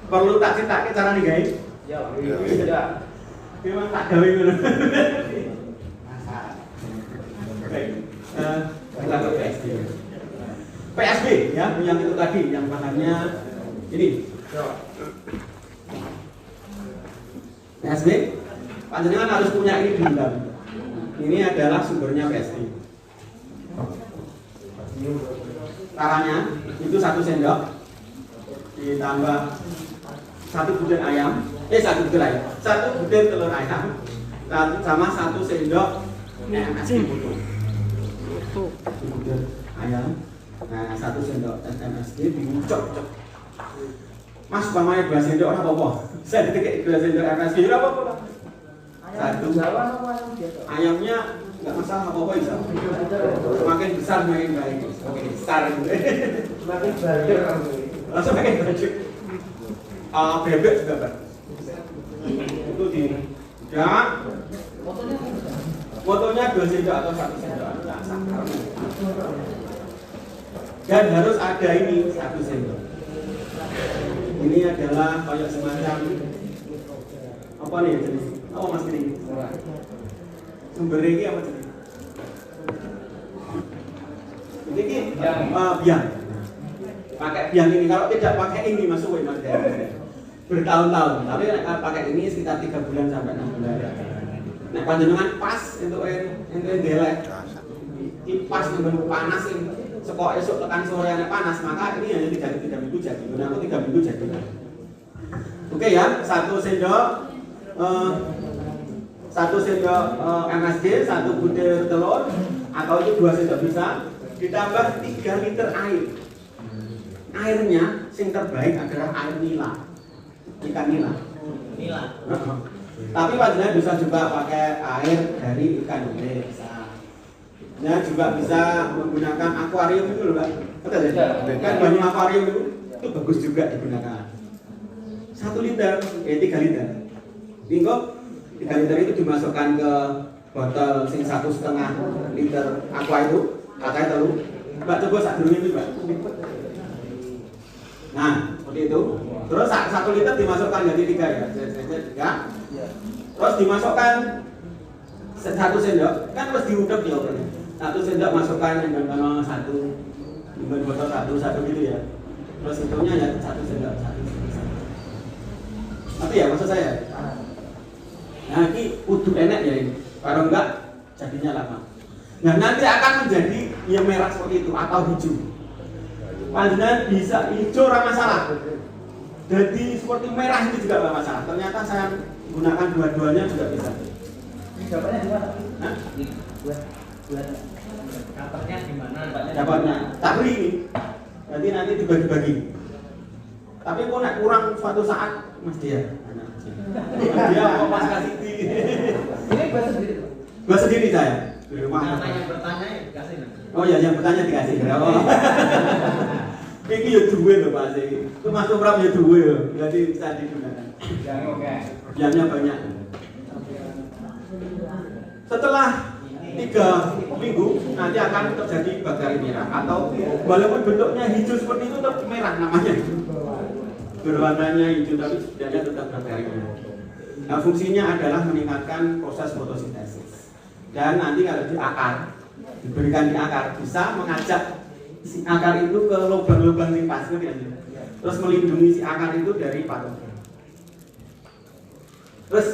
Perlu tak cetak cara nih guys. Ya, tidak. Memang tak gawe ngono. Baik. Kita ke PSB. PSB ya, yang itu tadi yang bahannya ini. PSB. Panjenengan harus punya ini di dalam. Ini adalah sumbernya PSB. Caranya itu 1 sendok ditambah 1 butir ayam, 1 butir ayam, 1 butir telur ayam, sama 1 sendok MSG putih. 1 butir ayam, nah 1 sendok MSG diucok-ucok. Mas umpamanya 2 sendok apa apa? Saya detik 2 sendok MSG apa apa? 1 ayamnya nggak masalah apa-apa bisa. Semakin besar semakin baik, semakin besar. Semakin banyak. Langsung makin banyak. Bebek juga Pak. Itu di ya. Fotonya 2 sendok atau 1 sendok. Dan harus ada ini 1 sendok. Ini adalah kayak semacam apa nih jenis? Oh mas ini. Sumber ini apa jenis? Ini biang. Pakai biang ini. Kalau tidak pakai ini masuk mas bertahun-tahun. Tapi pakai ini sekitar 3 bulan sampai 6 bulan. Nah panjenengan pas untuk delek. Pas dengan panas ini. Sekok esok tekan sore yang panas maka ini hanya 3 minggu jadi. Aku 3 minggu jadi. Oke ya, 1 sendok. 1 sendok MSG, 1 butir telur atau itu 2 sendok bisa ditambah 3 liter air. Airnya yang terbaik adalah air nila, ikan nila. Tapi panjenengan bisa juga pakai air dari ikan lele bisa. Nah juga bisa menggunakan akuarium itu loh Pak. Betul ya? Kan banyak akuarium itu bagus juga digunakan. 1 liter, 3 liter. Bingung? 3 liter itu dimasukkan ke botol sing 1,5 liter aqua itu, pakai telur. Mbak coba sak durung itu Mbak. Nah, seperti itu. Terus 1 liter dimasukkan jadi 3 ya. Ya. Terus dimasukkan 1 sendok, kan harus diudek ya. 1 sendok masukkan dengan 1 dengan botol 1 gitu ya. Terus itunya ya 1 sendok 1. Tapi ya maksud saya. Nah ini kudu enak ya ini. Kalau enggak jadinya lama. Nah nanti akan menjadi yang merah seperti itu atau hijau. Panjenengan bisa hijau ora masalah. Jadi seperti merah itu juga enggak masalah. Ternyata saya gunakan dua-duanya juga bisa. Dapatnya di mana? Hah? Buat dapatnya di mana? Dapatnya. Tak beri ini. Nanti dibagi-bagi. Tapi kok nak kurang suatu saat Mas dia. Dia mau pas kasih ini bahasa ya? Di rumah. Karena yang bertanya ya dikasih nanti. Oh ya, yang bertanya dikasih. Oh. Ini ya duwe loh Pak Sih. Itu Mas Pram ya duwe loh. Jadi bisa digunakan. Yang oke. Jamnya banyak. Setelah 3 minggu nanti akan terjadi bakteri merah atau walaupun bentuknya hijau seperti itu tetap merah namanya. Berwarnanya hijau tapi sebenarnya tetap bakteri merah. Nah, fungsinya adalah meningkatkan proses fotosintesis. Dan nanti kalau di akar, diberikan di akar bisa mengajak si akar itu ke lubang-lubang limpas, terus melindungi si akar itu dari patogen. Terus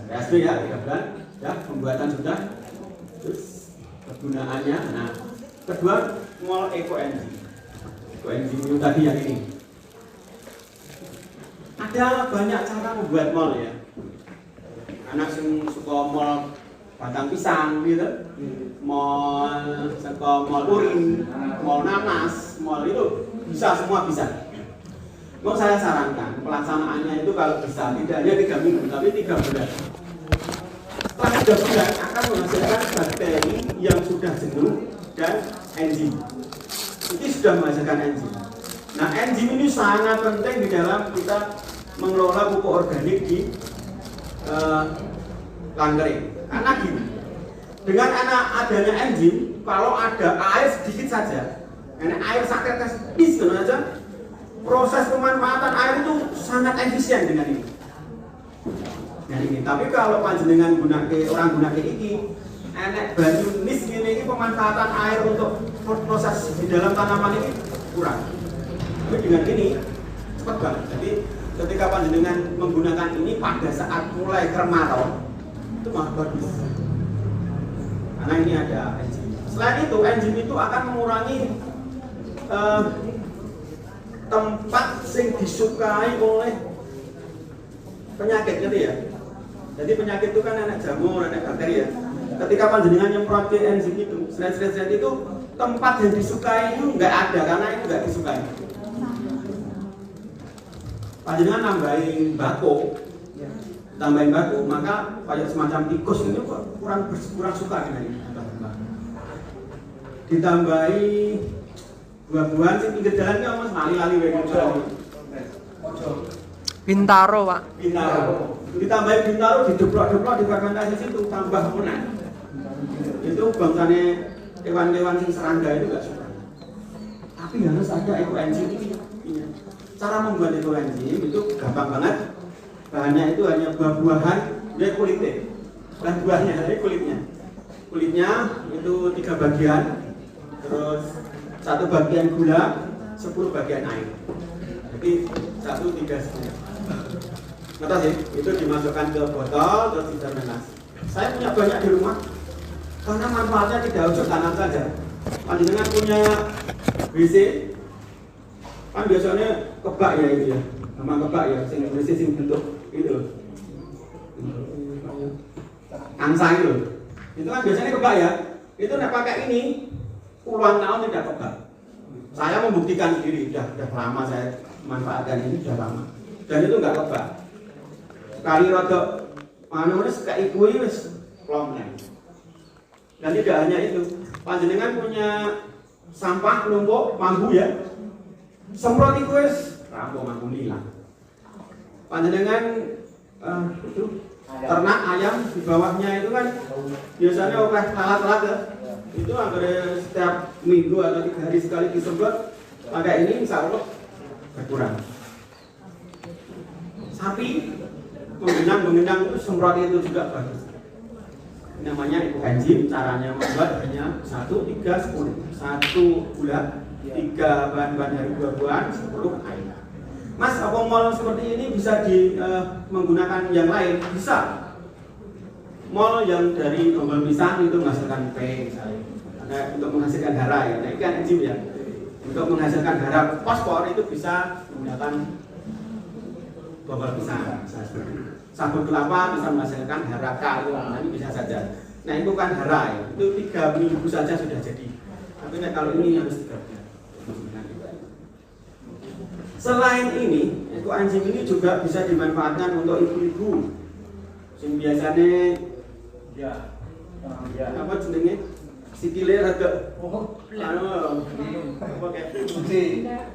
PSB ya 3 bulan, ya pembuatan sudah. Terus kegunaannya, nah kedua mol ekoenzim. Ekoenzim itu tadi yang ini. Ada banyak cara membuat mol ya. Anak yang suka mol batang pisang gitu, mol urin, mol nanas, mol itu bisa, semua bisa. Mau saya sarankan pelaksanaannya itu kalau bisa tidak hanya 3 minggu tapi 3 bulan. Setelah 3 bulan akan menghasilkan bakteri yang sudah jenuh dan enzim. Itu sudah menghasilkan enzim. Nah, enzim ini sangat penting di dalam kita mengelola pupuk organik di lahan kering. Karena gini, dengan adanya enzim, kalau ada air sedikit saja, karena air saketes gitu aja, proses pemanfaatan air itu sangat efisien dengan ini. Nah ini, tapi kalau panjenengan orang gunake iki, enek banyu nis ini pemanfaatan air untuk proses di dalam tanaman ini kurang. Tapi dengan ini cepat banget. Jadi ketika panjenengan menggunakan ini pada saat mulai kemarau itu malah bagus. Karena ini ada enzim. Selain itu, enzim itu akan mengurangi tempat yang disukai oleh penyakit gitu ya. Jadi penyakit itu kan ada jamur, ada bakteri ya. Ketika panjenengan nyemprot ke enzim itu, seret-seret itu tempat yang disukai itu nggak ada karena itu nggak disukai. Panjenengan tambahin bako, maka kayak semacam tikus ini kurang suka dengan ini. Ditambahi buah-buahan sing pinggir jalan ki Mas lali-lali wae Bintaro, Pak. Bintaro. Ditambahi bintaro dideplok-deplok di fermentasi situ tambah meneh. Itu bangsane hewan-hewan sing serangga itu enggak suka. Tapi harus ada ekoenzim ini. Cara membuat ekoenzim itu gampang banget. Bahannya itu hanya buah-buahan dan kulitnya. Dan buahnya dari kulitnya. Kulitnya itu 3 bagian. Terus 1 bagian gula, 10 bagian air. Jadi 1, 3, 10. Ngerti sih? Itu dimasukkan ke botol terus difermentasi. Saya punya banyak di rumah. Karena manfaatnya tidak untuk tanam saja. Panjenengan punya WC, kan biasanya kebak ya itu ya. Nama kebak ya, sing WC sing bentuk itu loh. Angsa itu loh. Itu kan biasanya kebak ya. Itu nek pakai ini puluhan tahun tidak kebak. Saya membuktikan sendiri, sudah lama saya manfaatkan ini, sudah lama. Dan itu enggak kebak. Sekali rodok manus kayak ibu ini wis plomnya. Dan tidak hanya itu, panjenengan punya sampah numpuk mambu ya. Semprot itu wis rampung mambu hilang. Panjenengan itu ternak ayam di bawahnya itu kan biasanya oleh lalat-lalat ya. Itu hampir setiap minggu atau 3 hari sekali disemprot. Pakai ini insya Allah berkurang. Sapi menggenang itu semprot itu juga bagus. Namanya ekoenzim. Caranya membuat hanya 1, 3, 10. 1 gula, 3 bahan-bahan dari buah-buahan, 10 air. Mas, apa mol seperti ini bisa menggunakan yang lain? Bisa. Mol yang dari tombol pisang itu menghasilkan P misalnya. Untuk menghasilkan darah ya. Nah, ini kan enzim ya. Untuk menghasilkan darah fosfor itu bisa menggunakan tombol pisang. Sabut kelapa bisa menghasilkan darah K. Nah, ini bisa saja. Nah, itu kan darah ya. Itu 3 minggu saja sudah jadi. Tapi kalau ini harus 3 bulan. Selain ini, ekoenzim ini juga bisa dimanfaatkan untuk ibu-ibu yang biasanya Ya. Ya. Apa jenenge? Sikile rada anu apa kayak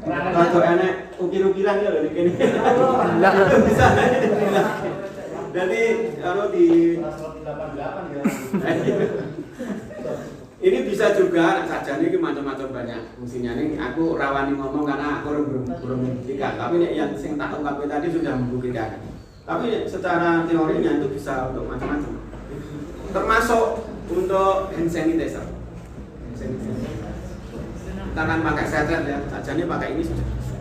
rada enek ukir-ukiran ya lho kene. Bisa. Jadi anu di 88 ya. Ini bisa juga saja ini macam-macam banyak fungsinya. Ini aku rawani ngomong karena aku belum membuktikan. Tapi yang sing tak ungkapkan tadi sudah membuktikan. Tapi secara teorinya itu bisa untuk macam-macam. Termasuk untuk hand sanitizer. Kita kan pakai setet ya, saja ini pakai ini sudah bisa.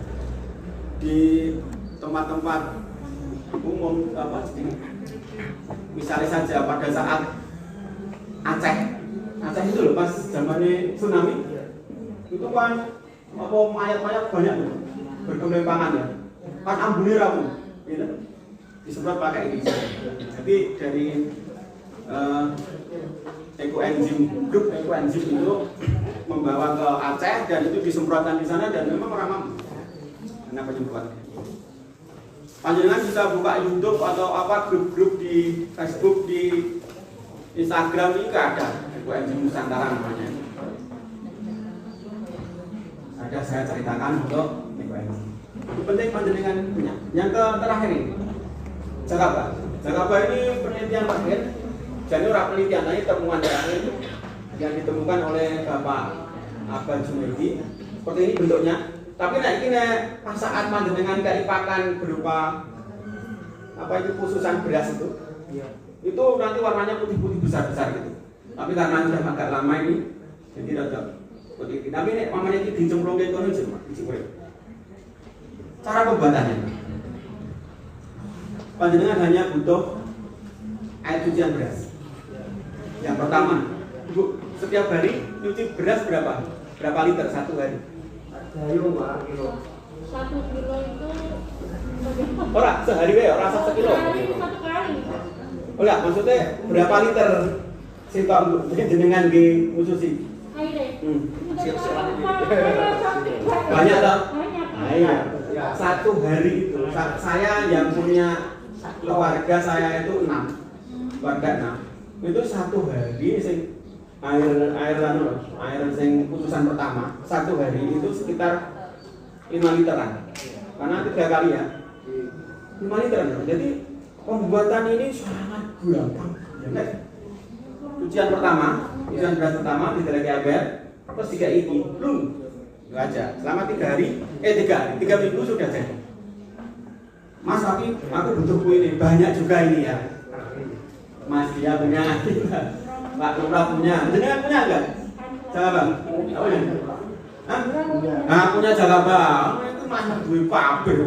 Di tempat-tempat umum apa jadi misalnya saja pada saat Aceh itu loh pas zamannya tsunami itu kan apa mayat-mayat banyak tuh berkelimpangan ya kan ambune ramu gitu disemprot pakai ini jadi dari grup ekoenzim itu membawa ke Aceh dan itu disemprotkan di sana dan memang ramah karena penyemprot. Panjenengan bisa buka YouTube atau apa grup-grup di Facebook, di Instagram ini ada ekoenzim Nusantara namanya. Ada saya ceritakan untuk ekoenzim. Itu penting panjenengan punya. Yang terakhir ini, Jakaba ini penelitian terakhir. Jadi orang penelitian ini temuan terakhir yang ditemukan oleh Bapak Abad Junaidi. Seperti ini bentuknya. Tapi ini pas saat panjenengan dari pakan berupa apa itu khususan beras itu nanti warnanya putih-putih besar-besar gitu. Tapi karena sudah agak lama ini, jadi rada putih. Tapi ini mamanya ini dicemplungkan ke ini cara pembuatannya. Panjenengan hanya butuh air cucian beras. Yang pertama, Ibu, setiap hari nyuci beras berapa liter satu hari? Satu kilo itu Ora sehari wae ora satu kilo. satu kali. Enggak, maksudnya berapa liter sing tok jenengan nggih khususi? Air. Siap-siap. Banyak toh? Banyak. Nah, iya. Satu hari itu saya yang punya keluarga saya itu 6. Keluarga 6. Itu satu hari sing air sing putusan pertama satu hari itu sekitar 5 literan karena 3 kali ya 5 literan. Jadi pembuatan ini sangat gampang ya, cucian beras pertama diteleki air terus 3 ini belum nggak aja selama 3 minggu sudah jadi. Mas tapi aku butuh ini banyak juga ini ya Mas dia punya Pak Lurah punya, jenengan punya enggak? Jakaba? Oh ya. Hah? Nah, punya Jakaba. Itu Mas duwe pabrik.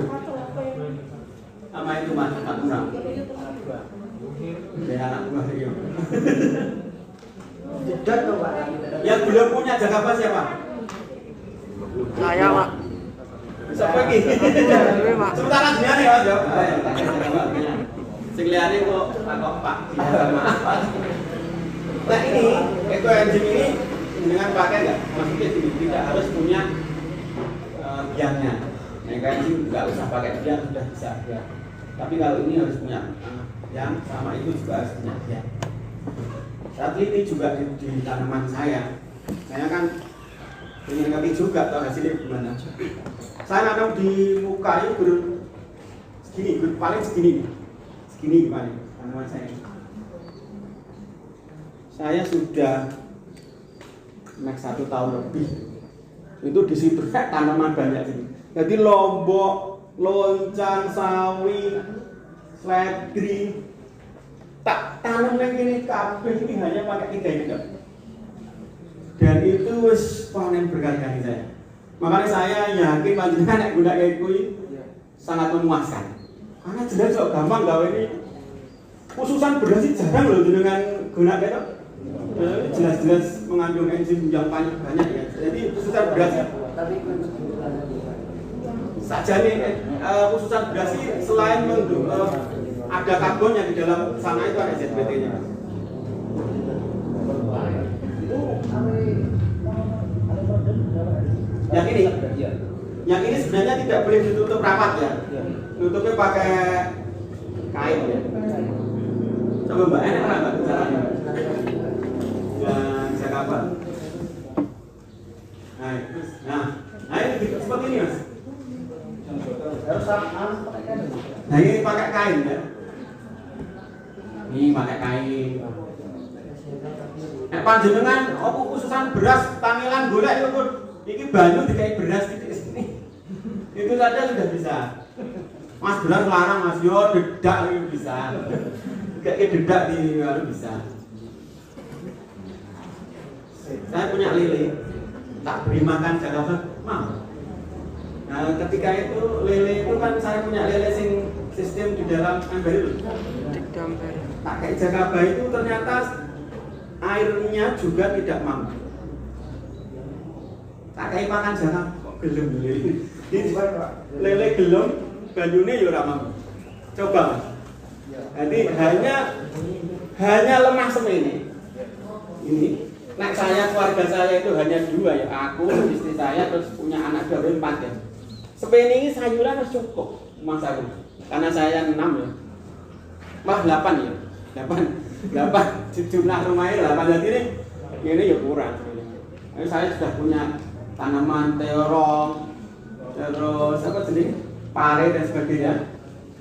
Sama itu Mas Pak Lurah. Ya anak buah iki. Jedat tuh Pak. Yang belum punya Jakaba siapa? Saya, Pak. Siapa lagi? Sementara jenengan ya, Mas. Sing liyane kok Pak. Maaf. Nah ini, ekoenzim ini dengan pakai nggak? Maksudnya tidak harus punya biangnya. Ekoenzim nggak usah pakai biang sudah bisa ya. Tapi kalau ini harus punya biang, sama itu juga harus punya biang. Saat ini juga di tanaman saya kan ingin ngerti juga tahu hasilnya gimana. Saya nanam di muka ini segini, paling segini gimana tanaman saya. Saya sudah next 1 tahun lebih itu di situ tanaman banyak sini. Jadi lombok, loncang, sawi, seledri, tak tanam yang ini kabeh ini hanya pakai 3 ini. Dan itu wis panen berkali-kali saya. Makanya saya yakin panjenengan nek guna kayak kuwi sangat memuaskan. Karena jelas kok gampang gawe ini. Khususan beras ini jarang loh dengan guna kayak jelas-jelas mengandung enzim yang banyak ya. Jadi khususan beras saja nih khususan beras ini selain ada karbon yang di dalam sana itu ada ZPT-nya. Yang ini sebenarnya tidak boleh ditutup rapat ya. Tutupnya pakai kain ya. Coba Mbak enak nggak caranya? dan Jakarta. Nah ini seperti ini mas. Harus sama pakai kain. Nah ini pakai kain ya. Ini pakai kain. Panjenengan apa khususan beras tamilan golek itu pun iki banyu dikai beras titik sini. Itu saja sudah bisa. Mas beras larang mas yo dedak itu bisa. Kayak dedak di lalu bisa. Saya punya lele, tak beri makan Jakarta, mau. Nah ketika itu lele itu kan saya punya lele sistem di dalam ember itu. Tak kayak Jakarta itu ternyata airnya juga tidak mampu. Tak kayak makan Jakarta kok gelem lele. Lele gelem, banyune yo ora mampu. Coba mas. Jadi hanya lemah semene. Ini. Nah saya keluarga saya itu hanya 2 ya, aku, istri saya, terus punya anak baru 4 ya. Sepeni ini sayuran harus cukup rumah saya, karena saya 6 ya, malah 8 ya, 8 jumlah rumahnya 8 jadi ini ya kurang. Jadi saya sudah punya tanaman terong, terus apa jenis pare dan sebagainya.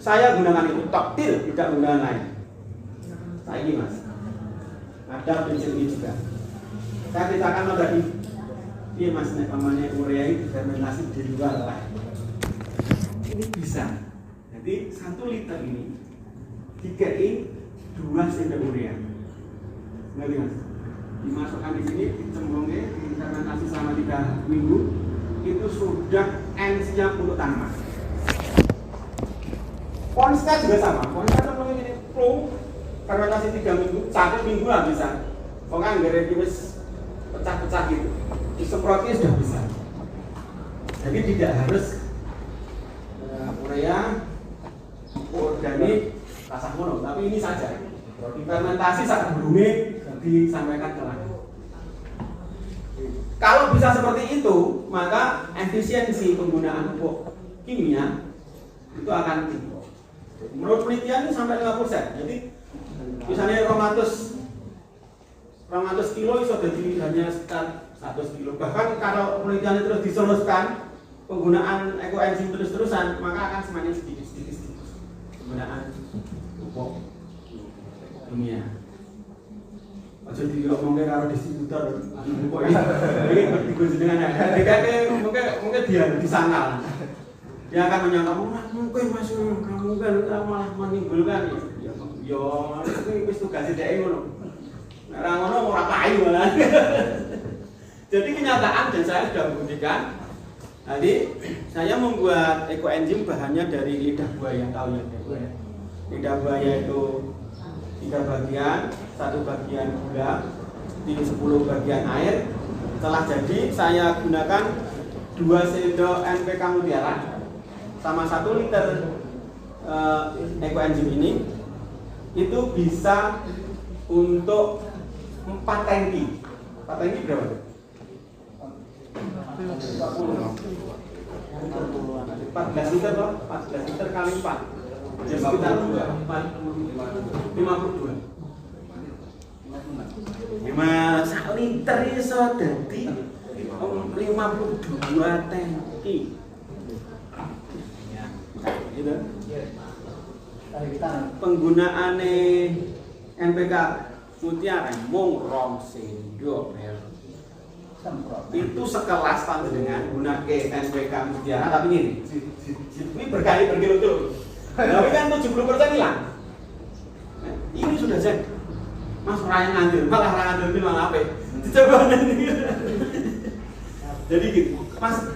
Saya gunakan itu toktil, tidak gunakan lain. Saya ini mas, ada prinsip ini juga. Saya ceritakan tadi, iya mas, namanya urea itu fermentasi di luar lah. Ini bisa. Jadi 1 liter ini dikai 2 sendok urea. Ngerti mas? Dimasukkan di sini, dicembungnya, difermentasi selama 3 minggu, itu sudah N-nya untuk tanaman. Ponska juga sama. Ponska cembungnya ini plung, fermentasi 3 minggu, 1 minggu lah bisa. Pokoknya nggak ada pecah-pecah gitu, disemprotnya sudah bisa. Jadi tidak harus urea organik rasa mono, tapi ini saja difermentasi saat berumur disampaikan ke lain. Kalau bisa seperti itu, maka efisiensi penggunaan pupuk kimia itu akan tinggi. Menurut penelitian itu sampai 5%. Jadi misalnya 200 kilo itu jadi hanya sekitar 100 kilo. Bahkan kalau penelitian itu terus diteruskan, penggunaan ekoenzim terus-terusan, maka akan semakin sedikit penggunaan pupuk kimia. Aja diomongke karo distributor pupuk ini berdikus dengan mungkin dia disangkal. Dia akan menyangka, mungkin mas kamu kan malah menimbulkan ya itu tugasnya dia ngono. Orang-orang mau payu malah. Jadi kenyataan dan saya sudah membuktikan. Tadi saya membuat ekoenzim bahannya dari lidah buaya, tahu ya? Lidah buaya itu 3 bagian, 1 bagian gula, 10 bagian air. Setelah jadi saya gunakan 2 sendok NPK Mutiara sama 1 liter ekoenzim ini itu bisa untuk 4 tangki. 4 tangki berapa? 14 liter loh, 14 liter kali 4. Jadi sekitar 52. 1 liter iso dadi 52 tangki. Ya, gitu. Penggunaan NPK Mutiara mung 2 sendok itu sekelas panjenengan gunake NPK Mutiara, tapi ini berkali berkilo-kilo. Tapi kan 70% hilang. Ini sudah jadi. Mas Raya ngantil, malah ngantil itu malah apa? Dicoba nanti. Jadi gitu, Mas.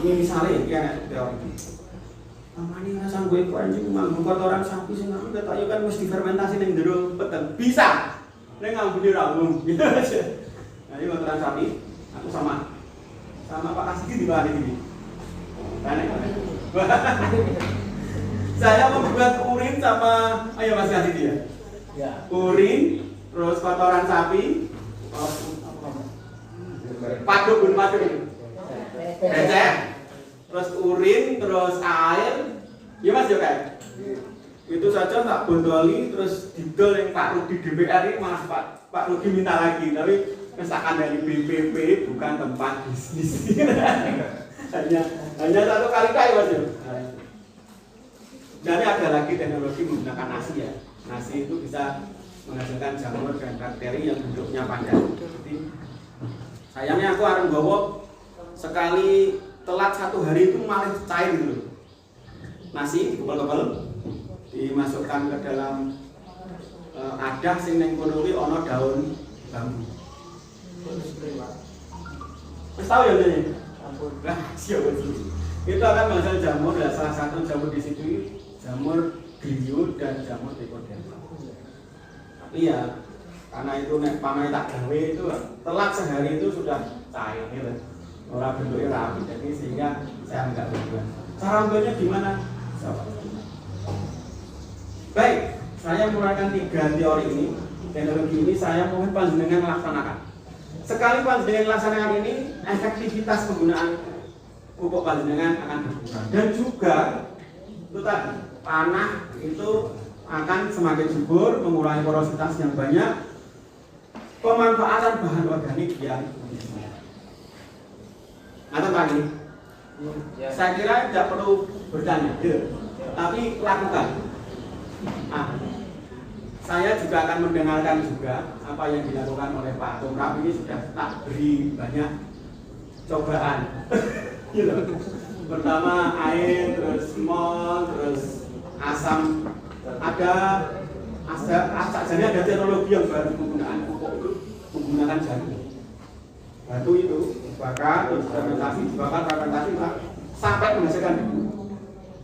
Ini misalnya ya teori. Amane rasa gue anjing nganggo kotoran sapi sing nang ketok yo kan mesti fermentasi ning jero peteng. Bisa. Nek nganggo dirawung gitu aja. Nah, ini kotoran sapi aku sama Pak Kasidi di bawah ini. Saya membuat urin sama ayo Mas Kasidi ya. Ya. Urin terus kotoran sapi. Padu ini. Terus urin, terus air, ya Mas Jokai. Itu saja tak bondoli terus didol yang Pak Rudi DPR ini malah Pak Rudi minta lagi, tapi misalkan dari BPP bukan tempat bisnis. hanya satu kali kayu aja. Jadi ada lagi teknologi menggunakan nasi ya. Nasi itu bisa menghasilkan jamur dan bakteri yang bentuknya panjang. Jadi sayangnya aku arep nggawa sekali telat 1 hari itu malah cair gitu. Nasi dikepel-kepel, dimasukkan ke dalam adah sing ning kono kuwi ana daun bambu. Wis tahu ya ini? Lah, siap betul. Itu akan menghasilkan jamur ya, salah satu jamur di situ jamur biu dan jamur trichoderma. Tapi ya karena itu nek pamane tak gawe itu telat sehari itu sudah cair gitu. Orang bentuknya rapi, jadi sehingga saya enggak berbuat. Cara ambilnya gimana? Baik, saya menggunakan 3 teori ini, teknologi ini saya mohon panjenengan laksanakan. Sekali panjenengan laksanakan ini, efektivitas penggunaan pupuk panjenengan akan berkurang. Dan juga itu tadi, tanah itu akan semakin subur, mengurangi porositas yang banyak, pemanfaatan bahan organik yang atau Pak ini, saya kira tidak perlu bertanya, gitu. Tapi lakukan. Saya juga akan mendengarkan juga apa yang dilakukan oleh Pak Tumrap ini sudah tak beri banyak cobaan. Gitu. Pertama air, terus mol, terus asam, jadi ada teknologi yang baru menggunakan jarum. Batu itu dibakar, terus fermentasi, dibakar, fermentasi sampai menghasilkan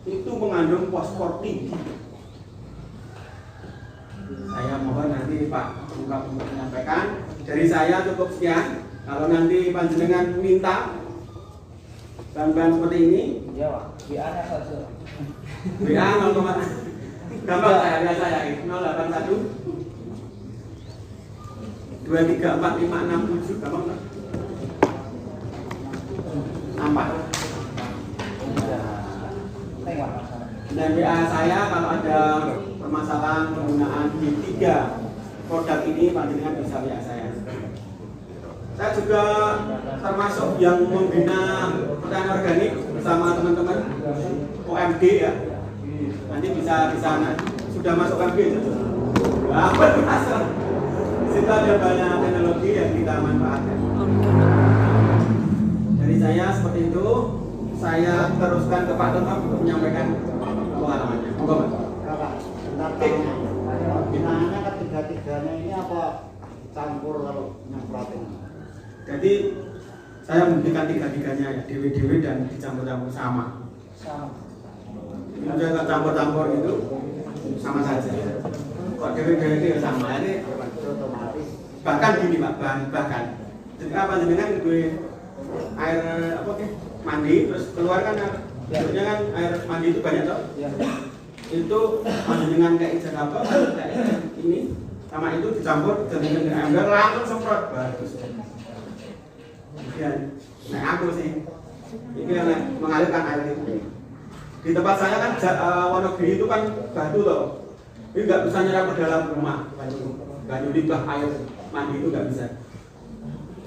itu mengandung fosfor tinggi. Saya mohon nanti Pak Tumrap untuk menyampaikan. Dari saya cukup sekian. Kalau nanti panjenengan minta bahan-bahan seperti ini, Iya Pak, WA-nya saja. WA 0, gampang saya biasa ya 081 2345667 gampang nggak? Nampak. Dan WA saya kalau ada permasalahan penggunaan di 3 produk ini panjenengan bisa WA saya. Saya juga termasuk yang membina pertanian organik bersama teman-teman OMG ya. Nanti bisa sudah masuk OMG ya? Masuk. Situ ada banyak teknologi yang kita manfaatkan. Dari saya seperti itu, saya teruskan ke Pak Tumrap untuk menyampaikan pengalamannya. Moga Pak. Kakak, bentar penggunaannya ketiga-tiganya ini apa campur kalau nyemprotin? Jadi saya memberikan 3-tiganya ya, dewe-dewe dan dicampur-campur sama. Ini juga campur-campur itu sama saja. Kok dewe-dewe itu sama ini Otomatis. bahkan gini Pak, bahkan jika panjenengan gue air apa mandi terus keluarkan bentuknya kan air mandi itu banyak toh. Ya. Itu panjenengan kayak ikan apa kayak ini sama itu dicampur dengan ember langsung semprot bagus. Kemudian nah aku sih ini yang mengalirkan air itu. Di tempat saya kan Wonogiri itu kan batu loh. Ini nggak bisa nyerap ke dalam rumah. Batu limbah air mandi itu nggak bisa.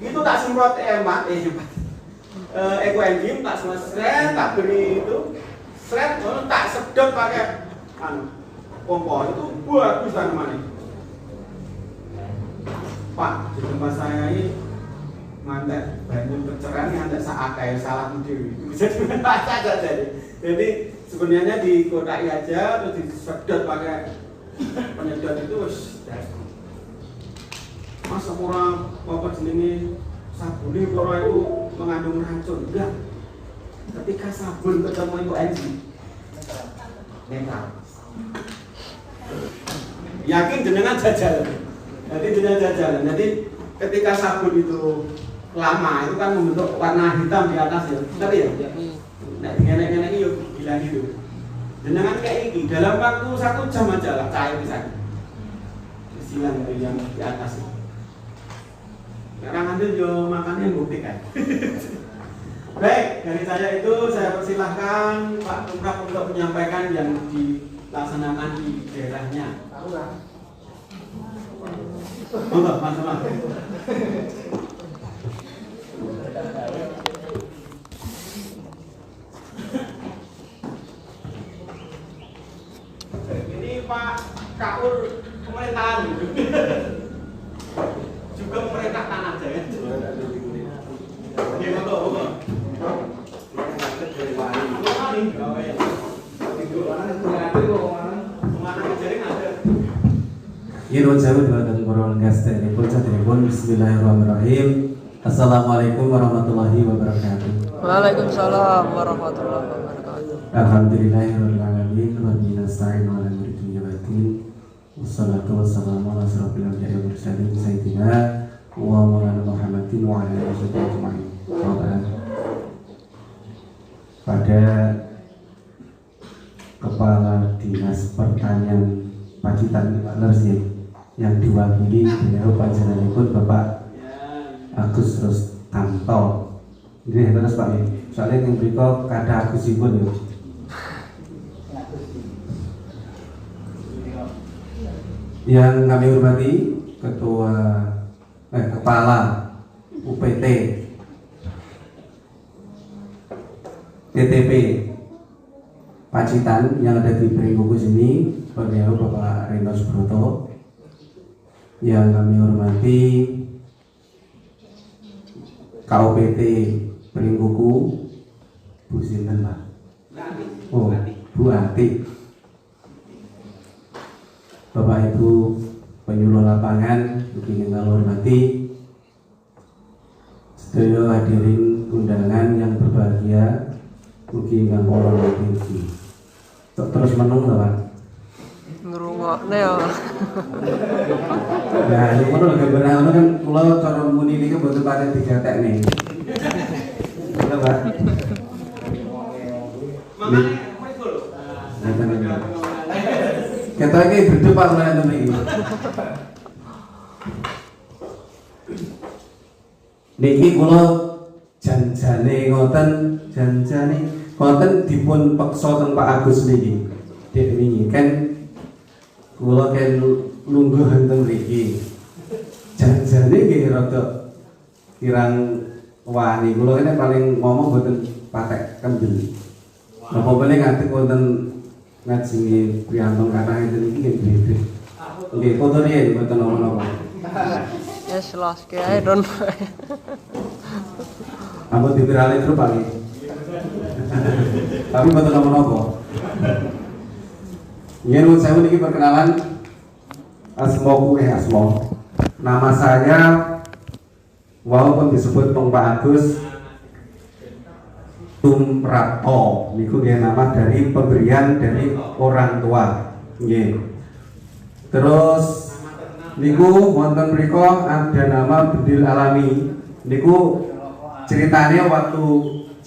Itu tak semprot ekoenzim tak selesai tak beri itu seret tak sedot pakai kompor itu bagus tanamannya. Pak di tempat saya ini ngantek banyu keceran ngantek sakai salah dewi bisa dibaca saja. Jadi sebenarnya dikotai aja terus disedot pakai penyedot itu masa kurang apa jenenge sabun itu mengandung racun enggak. Ketika sabun ketemu itu enzim netral. Yakin jenengan jajal. Jadi jenengan jajal. Jadi ketika sabun itu lama itu kan membentuk warna hitam di atas ya. Ngerti ya? Nah, nenek-nenek ini bilang gitu. Jenengan kayak ini dalam waktu 1 jam aja lah cair di sana. Silang dari yang di atas itu. Sekarang nanti jo makannya buktikan. Baik, dari saya itu saya persilahkan Pak Tumrap untuk menyampaikan yang laksanakan di daerahnya. Monggo, Mas. Ini Pak Kaur pemerintahan juga pemerintah tanah Jaya. Ya, monggo. Nyuwun sewu dhateng para ngastènipun saderengipun bismillahirrahmanirrahim. Assalamualaikum warahmatullahi wabarakatuh. Waalaikumsalam warahmatullahi wabarakatuh. Alhamdulillahirabbil alamin wa bihi nasta'inu ala umuri dunya waddin. Wassalatu wassalamu ala asyrofil anbiya'i wal mursalin sayyidina wa maulana Muhammadin wa ala alihi ajma'in. Pada Kepala Dinas Pertanian Pacitan Gresik yang diwakili beliau panjenenganipun Bapak Agus Rustanto. Ini terus Pak, soalnya yang berikut kada Agusipun ya. Yang kami hormati Kepala UPT TTP Pacitan yang ada di Pringkukus ini, beliau Bapak Reno Subroto. Yang kami hormati KOPT Pringkuku Bu Sinten Pak? Oh, Bu Ati. Bapak Ibu penyuluh lapangan, yang kami hormati, sedaya hadirin undangan yang berbahagia, mugi ingkang kula hormati. Terus menung to, Pak? Ngrungokne ya. Nah, ini menung gambar ngono kan kula cara muni niki mboten pancen digatekne. Lho, Pak. Kita iki berdepan menawa niki. Niki kula janjane ngoten dipun peksa teng Pak Agus niki. Dek wingi kan kula kan lungguh teng mriki. Janjane nggih rada kirang wani. Kula kan paling ngomong mboten patek kendel. Napa meneh nganti wonten ngaji priyantun kathah enten iki nggih beda. Nggih foto riyen mboten napa-napa. Yes, los kae don. Ampun dipirali terus Pak. Tapi mboten napa-napa. Nyuwun sewu niki perkenalan asmaku asma. Nama saya walaupun disebut Pak Agus Tumrato, niku nggih nama dari pemberian dari orang tua. Nggih. Terus niku wonten mriku ada nama Bendil Alami. Niku ceritanya waktu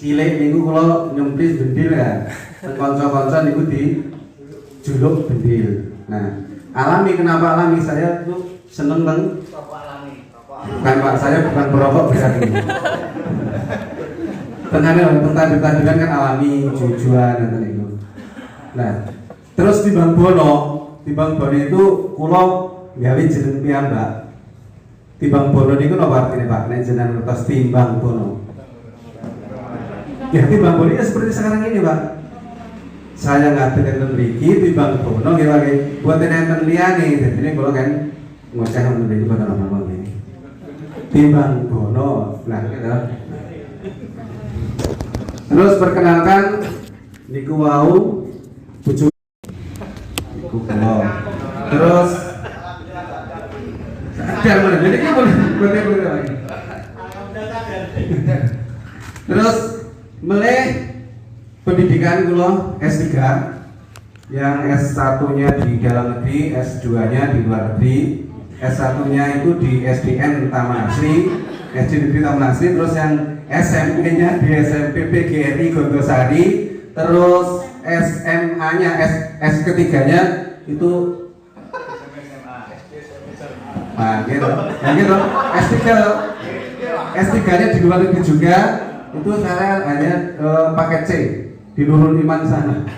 cilik niku kula nyemplis bendil ya. Kanca-kanca niku dijuluk bendil. Nah, Alami kenapa Alami? Saya tuh seneng bang. Bukan Pak, saya bukan perokok bisa ini. Tengahnya untuk tanduk-tandukan kan Alami, jujuan dan itu. Nah, terus di Bang Bono itu kulo gawe jeneng piyambak. Timbang Bono niku napa artine Pak? Nek jenengan ngertos Timbang Bono. Ya Timbang Bono ya seperti sekarang ini Pak. Saya ngatur enten mriki Timbang Bono nggih Pak. Boten enten liyane, dadi kula kan ngoceh enten mriki boten apa-apa nggih. Timbang Bono. Nah, gitu. Terus perkenalkan niku wau bojo niku kula. Terus sadar mana? Jadi ini boleh lagi. Terus meleh pendidikan kula S3, yang S1-nya di dalam negeri, S2-nya di luar negeri, S1-nya itu di SDN Taman Asri, SD Negeri Taman Asri, terus yang SMP-nya di SMP PGRI Gondosari, terus SMA-nya S ketiganya itu nah gitu, yang gitu S3-nya di luar negeri juga, itu saya hanya paket C di Nurul Iman sana.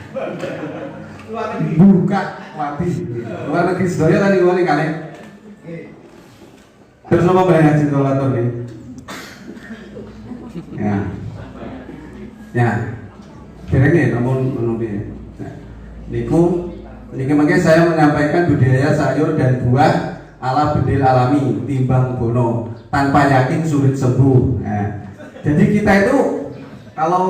Buka wati. Luar negeri sedaya tadi gua nih kalian. Terus apa bayar haji kolator nih? Ya. Ya. Kira-kira namun menurut niku makanya saya menyampaikan budidaya sayur dan buah ala bedil alami timbang bono tanpa yakin sulit sembuh. Nah, jadi kita itu kalau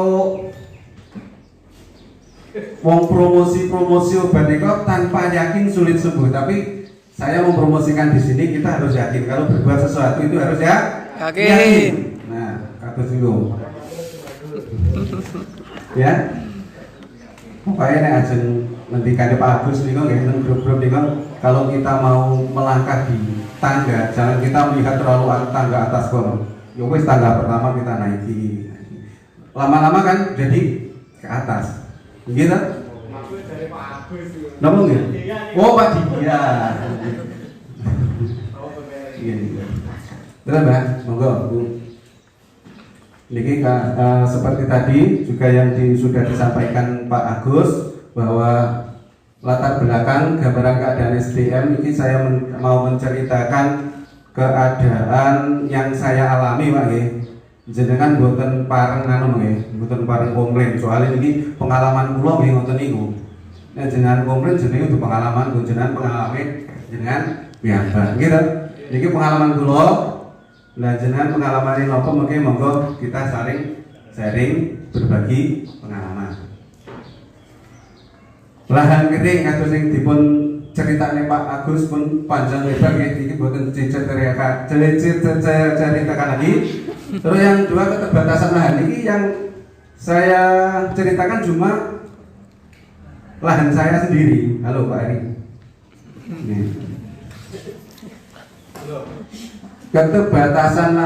wong promosi obat itu tanpa yakin sulit sembuh, tapi saya mempromosikan di sini kita harus yakin kalau berbuat sesuatu itu harus yakin. Nah, kata singgung. Ya, pokoknya nek ajeng ngendikane Pak Agus niku nggih nang grup-grup niku kalau kita mau melangkah di tangga, jangan kita melihat terlalu tangga atas kono. Ya wis tangga pertama kita naiki. Lama-lama kan jadi ke atas. Gitu? Napa nggih? Oh, Pak Dia. Iya. Terus Mbak, monggo Bu. Ini seperti tadi juga yang sudah disampaikan Pak Agus bahwa latar belakang gambaran keadaan SDM ini saya mau menceritakan keadaan yang saya alami Pak nggih. Jenengan mboten pareng anu nggih, mboten pareng komplain. Soalnya ini pengalaman kula nggih ngoten niku. Nek jenengan komplain jenenge itu pengalaman jenengan jenengan piyambak. Gitu. Iki pengalaman kula. Lah jenengan pengalamane napa mengke monggo kita saling sharing berbagi pengalaman. Lahan kering kados sing dipun ceritane Pak Agus pun panjang lebar nggih iki boten ceritakan lagi. Terus yang dua keterbatasan lahan ini yang saya ceritakan cuma lahan saya sendiri. Halo Pak Eri. Keterbatasan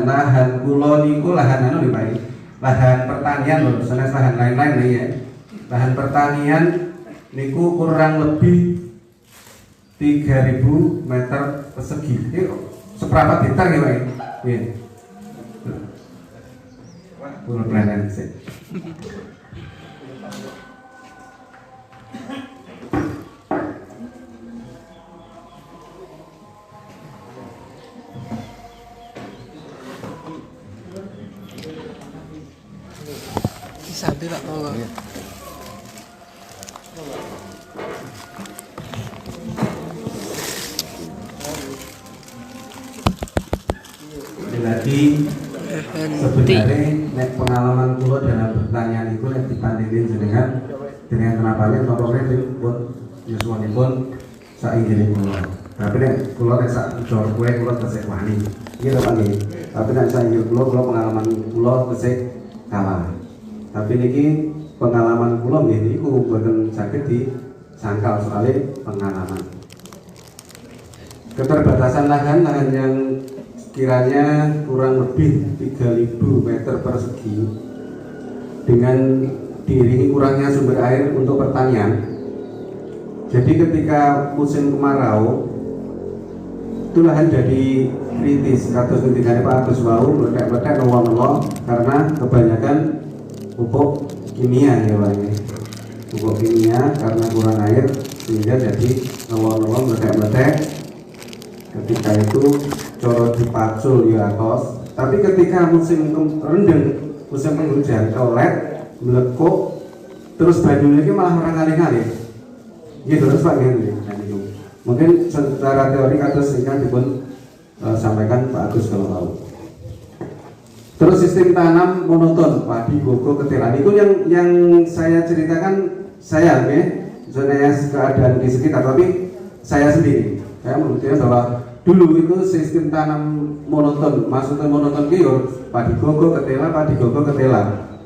lahan kula niku lahan anu Pak Eri. Lahan pertanian lho, sanes lahan lain-lain nih ya. Lahan pertanian niku kurang lebih 3000 meter persegi. Ini seperempat hektar ya Pak Eri. Nggih. Kurang kelihatan sih. Sabi Pak monggo. Lagi sebenarnya nek pengalaman kula dalam pertanyaan itu nek dibandingin dengan kenapa nek motornya pun yuswanipun sainggile kula. Tapi nek kula nek sak jor kowe kula tesih wani. Iya Pak nggih. Tapi nek sainggil kula pengalaman kula tesih kalah. Tapi niki pengalaman kula nggih niku boten saged disangkal soalnya pengalaman. Keterbatasan lahan yang kiranya kurang lebih 3000 meter persegi dengan diiringi kurangnya sumber air untuk pertanian. Jadi ketika musim kemarau itu lahan jadi kritis. Kados ngendikane Pak Agus wau meletek-meletek nol karena kebanyakan pupuk kimia ya Pak. Pupuk kimia karena kurang air sehingga jadi nol meletek-meletek. Ketika itu coro dipacul ya atos, tapi ketika musim rendeng, musim penghujan colek, melekuk, terus banyunya ini malah orang kali-kali. Gitu terus Pak Gini. Mungkin secara teori kata sehingga dipun sampaikan Pak Agus kalau tahu. Terus sistem tanam monoton, padi, gogo, ketelan itu yang saya ceritakan saya, sebenarnya keadaan di sekitar, tapi saya sendiri. Saya menurutnya bahwa dulu itu sistem tanam monoton, maksudnya monoton itu padi gogo ketela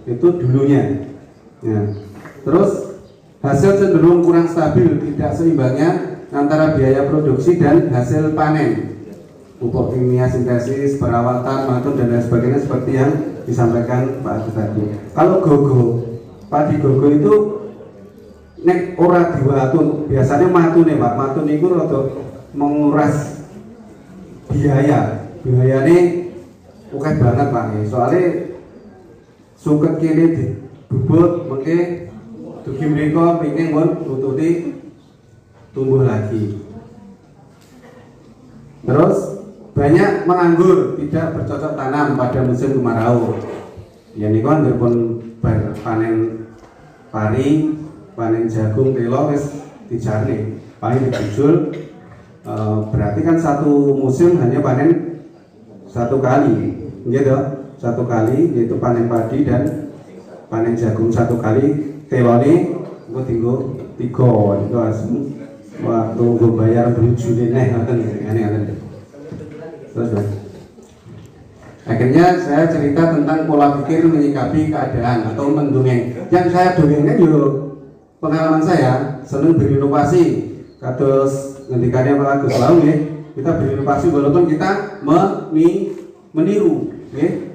itu dulunya. Ya. Terus hasil cenderung kurang stabil, tidak seimbangnya antara biaya produksi dan hasil panen. Pupuk kimia sintesis, perawatan, matun dan lain sebagainya seperti yang disampaikan Pak Agus tadi. Kalau gogo, padi gogo itu nek ora diwatun, biasanya matun ya Pak, matun itu rada menguras biaya ini oke banget Pak. Soalnya suket kini dibubut mungkin dugi mriko pingin pun nututi tumbuh lagi. Terus banyak menganggur, tidak bercocok tanam pada musim kemarau. Ya niku anggur pun panen pari, panen jagung, telo wis dijarne. Paling dijul berarti kan satu musim hanya panen satu kali. Gitu, satu kali yaitu panen padi dan panen jagung satu kali, telone engko tinggo 3 itu asem. Waktu gue bayar berujune aneh. Terus akhirnya saya cerita tentang pola pikir menyikapi keadaan atau mendongeng. Yang saya dongengkan yo pengalaman saya, seneng berinovasi. Kados ngendikannya Pak Agus Laung ya, kita berinovasi walaupun kita meniru, ya.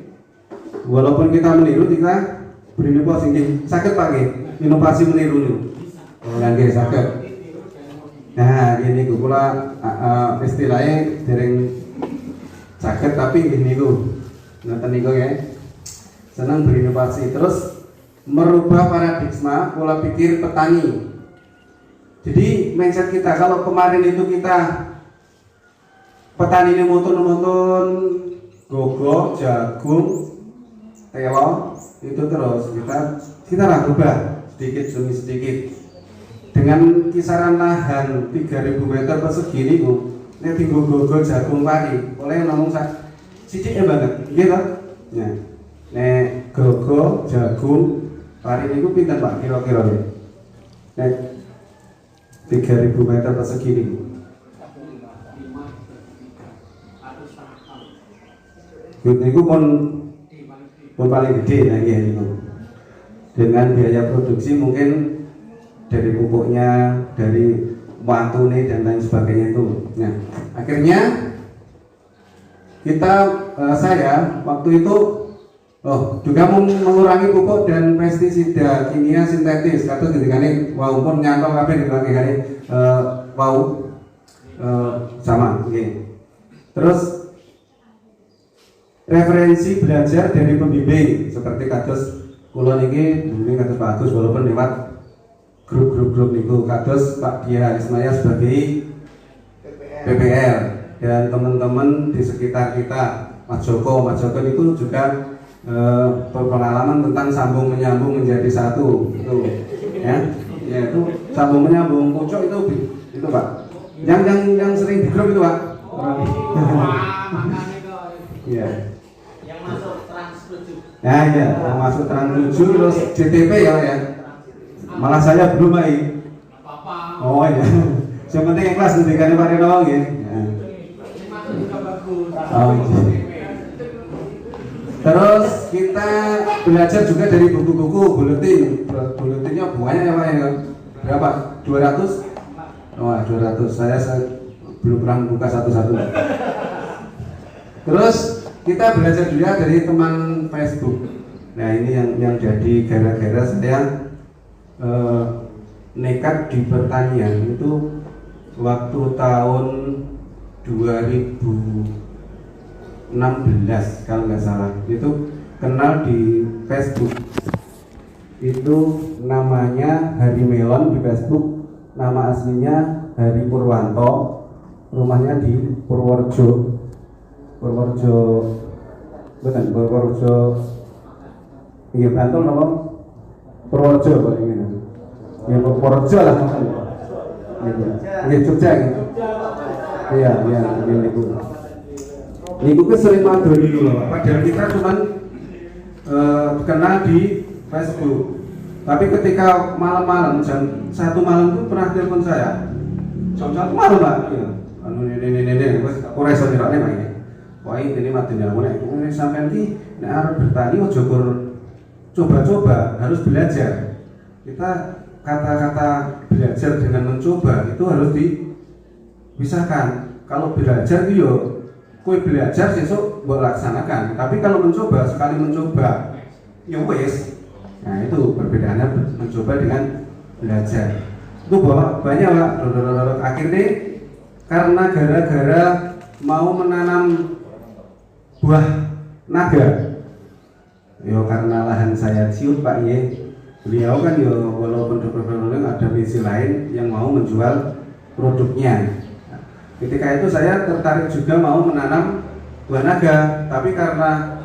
Walaupun kita meniru kita berinovasi nggih. Saged Pak nggih, inovasi meniru niku. Nggih saged. Nah, ini kula istilahnya dereng saged tapi nggih niku. Ngoten niku ya. Senang berinovasi terus merubah paradigma pola pikir petani. Jadi mindset kita kalau kemarin itu kita petani ini montun gogo, jagung, telo itu terus kita rubah sedikit demi sedikit. Dengan kisaran lahan 3000 meter persegi niku nek tinggo gogo jagung pari oleh ngomong sithik banget gitu. Ya. Nek gogo jagung pari niku pinten Pak kira-kira ya? Nek 3000 meter persegi niku. Niku pun paling gede nggih niku. Dengan biaya produksi mungkin dari pupuknya, dari watune dan lain sebagainya itu. Nah, akhirnya saya waktu itu juga mengurangi pupuk dan pestisida kimia sintetis. Kados ngendikane wau pun nyantol kabeh ngendikane sama nggih. Terus referensi belajar dari pembimbing seperti kados kula niki bimbing kados Pak Agus walaupun lewat grup niku kados Pak Dia Ismaya sebagai PPR dan teman-teman di sekitar kita Mas Joko itu juga berpengalaman tentang sambung menyambung menjadi satu itu ya itu sambung menyambung pucuk itu Pak yang sering di grup itu Pak ya yang masuk Trans 7 ya yang masuk Trans 7 terus JTP ya malah saya belum baik. Oh ya. Yang penting ikhlas ngendikane Pak Reno nggih. Oh, terus kita belajar juga dari buku-buku buletinnya banyak ya Pak ya. Berapa? 200? Oh, 200. Saya belum pernah buka satu-satu. Terus kita belajar juga dari teman Facebook. Nah, ini yang jadi gara-gara saya nekat di pertanian itu waktu tahun 2016 kalau nggak salah itu kenal di Facebook itu namanya Hari Melon di Facebook, nama aslinya Hari Purwanto, rumahnya di Purworejo iya Bantul nama Purworejo paling ini. Ya Purworejo lah maksudnya. Iya Jogja gitu. Iya niku. Niku ke sering madoni dulu Pak. Padahal kita cuman kenal di Facebook. Tapi ketika malam-malam jam 1 malam itu pernah telepon saya. Jam 1 malam Pak. Iya. Anu ini wis ora iso nirokne Pak iki. Wah ini madoni aku nek sampean iki nek arep bertani ojo coba-coba, harus belajar. Kita kata-kata belajar dengan mencoba itu harus dipisahkan. Kalau belajar itu kue belajar besok buat laksanakan. Tapi kalau mencoba, sekali mencoba ya wes. Nah itu perbedaannya mencoba dengan belajar. Itu banyak Pak. Akhirnya karena gara-gara mau menanam buah naga. Yo karena lahan saya ciut Pak ye, beliau kan ya walaupun dokter honorer ada misi lain yang mau menjual produknya. Ketika itu saya tertarik juga mau menanam buah naga, tapi karena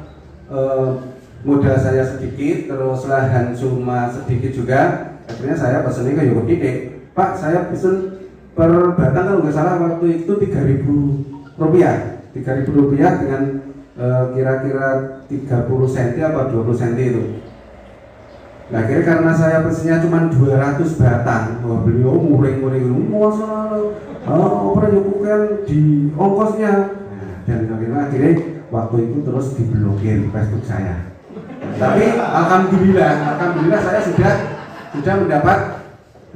modal saya sedikit, terus lahan cuma sedikit juga, akhirnya saya pesennya ke Yoko Titik. Pak, saya pesen per batang kalau nggak salah waktu itu 3.000 rupiah, 3.000 rupiah dengan kira-kira 30 cm atau 20 cm itu. Nah, akhirnya karena saya pesennya cuma 200 batang, wah beliau muring-muring, pernah kan di ongkosnya. Dan akhirnya waktu itu terus diblokir Facebook saya. Tapi alhamdulillah saya sudah mendapat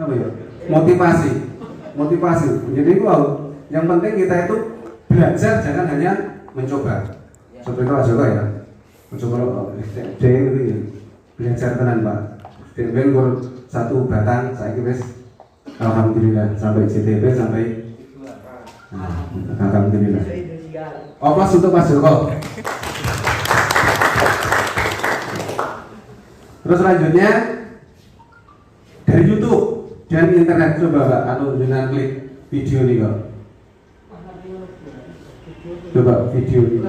apa ya, motivasi. Jadi wow, yang penting kita itu belajar, jangan hanya mencoba. Seperti itu aja ya. Mencoba belajar tenan Pak. Dan satu batang saya kira alhamdulillah sampai CTP sampai alhamdulillah. Aplaus untuk Mas Joko. Terus selanjutnya dari YouTube dan internet, coba Pak, dengan klik video nih kok. Coba video ini.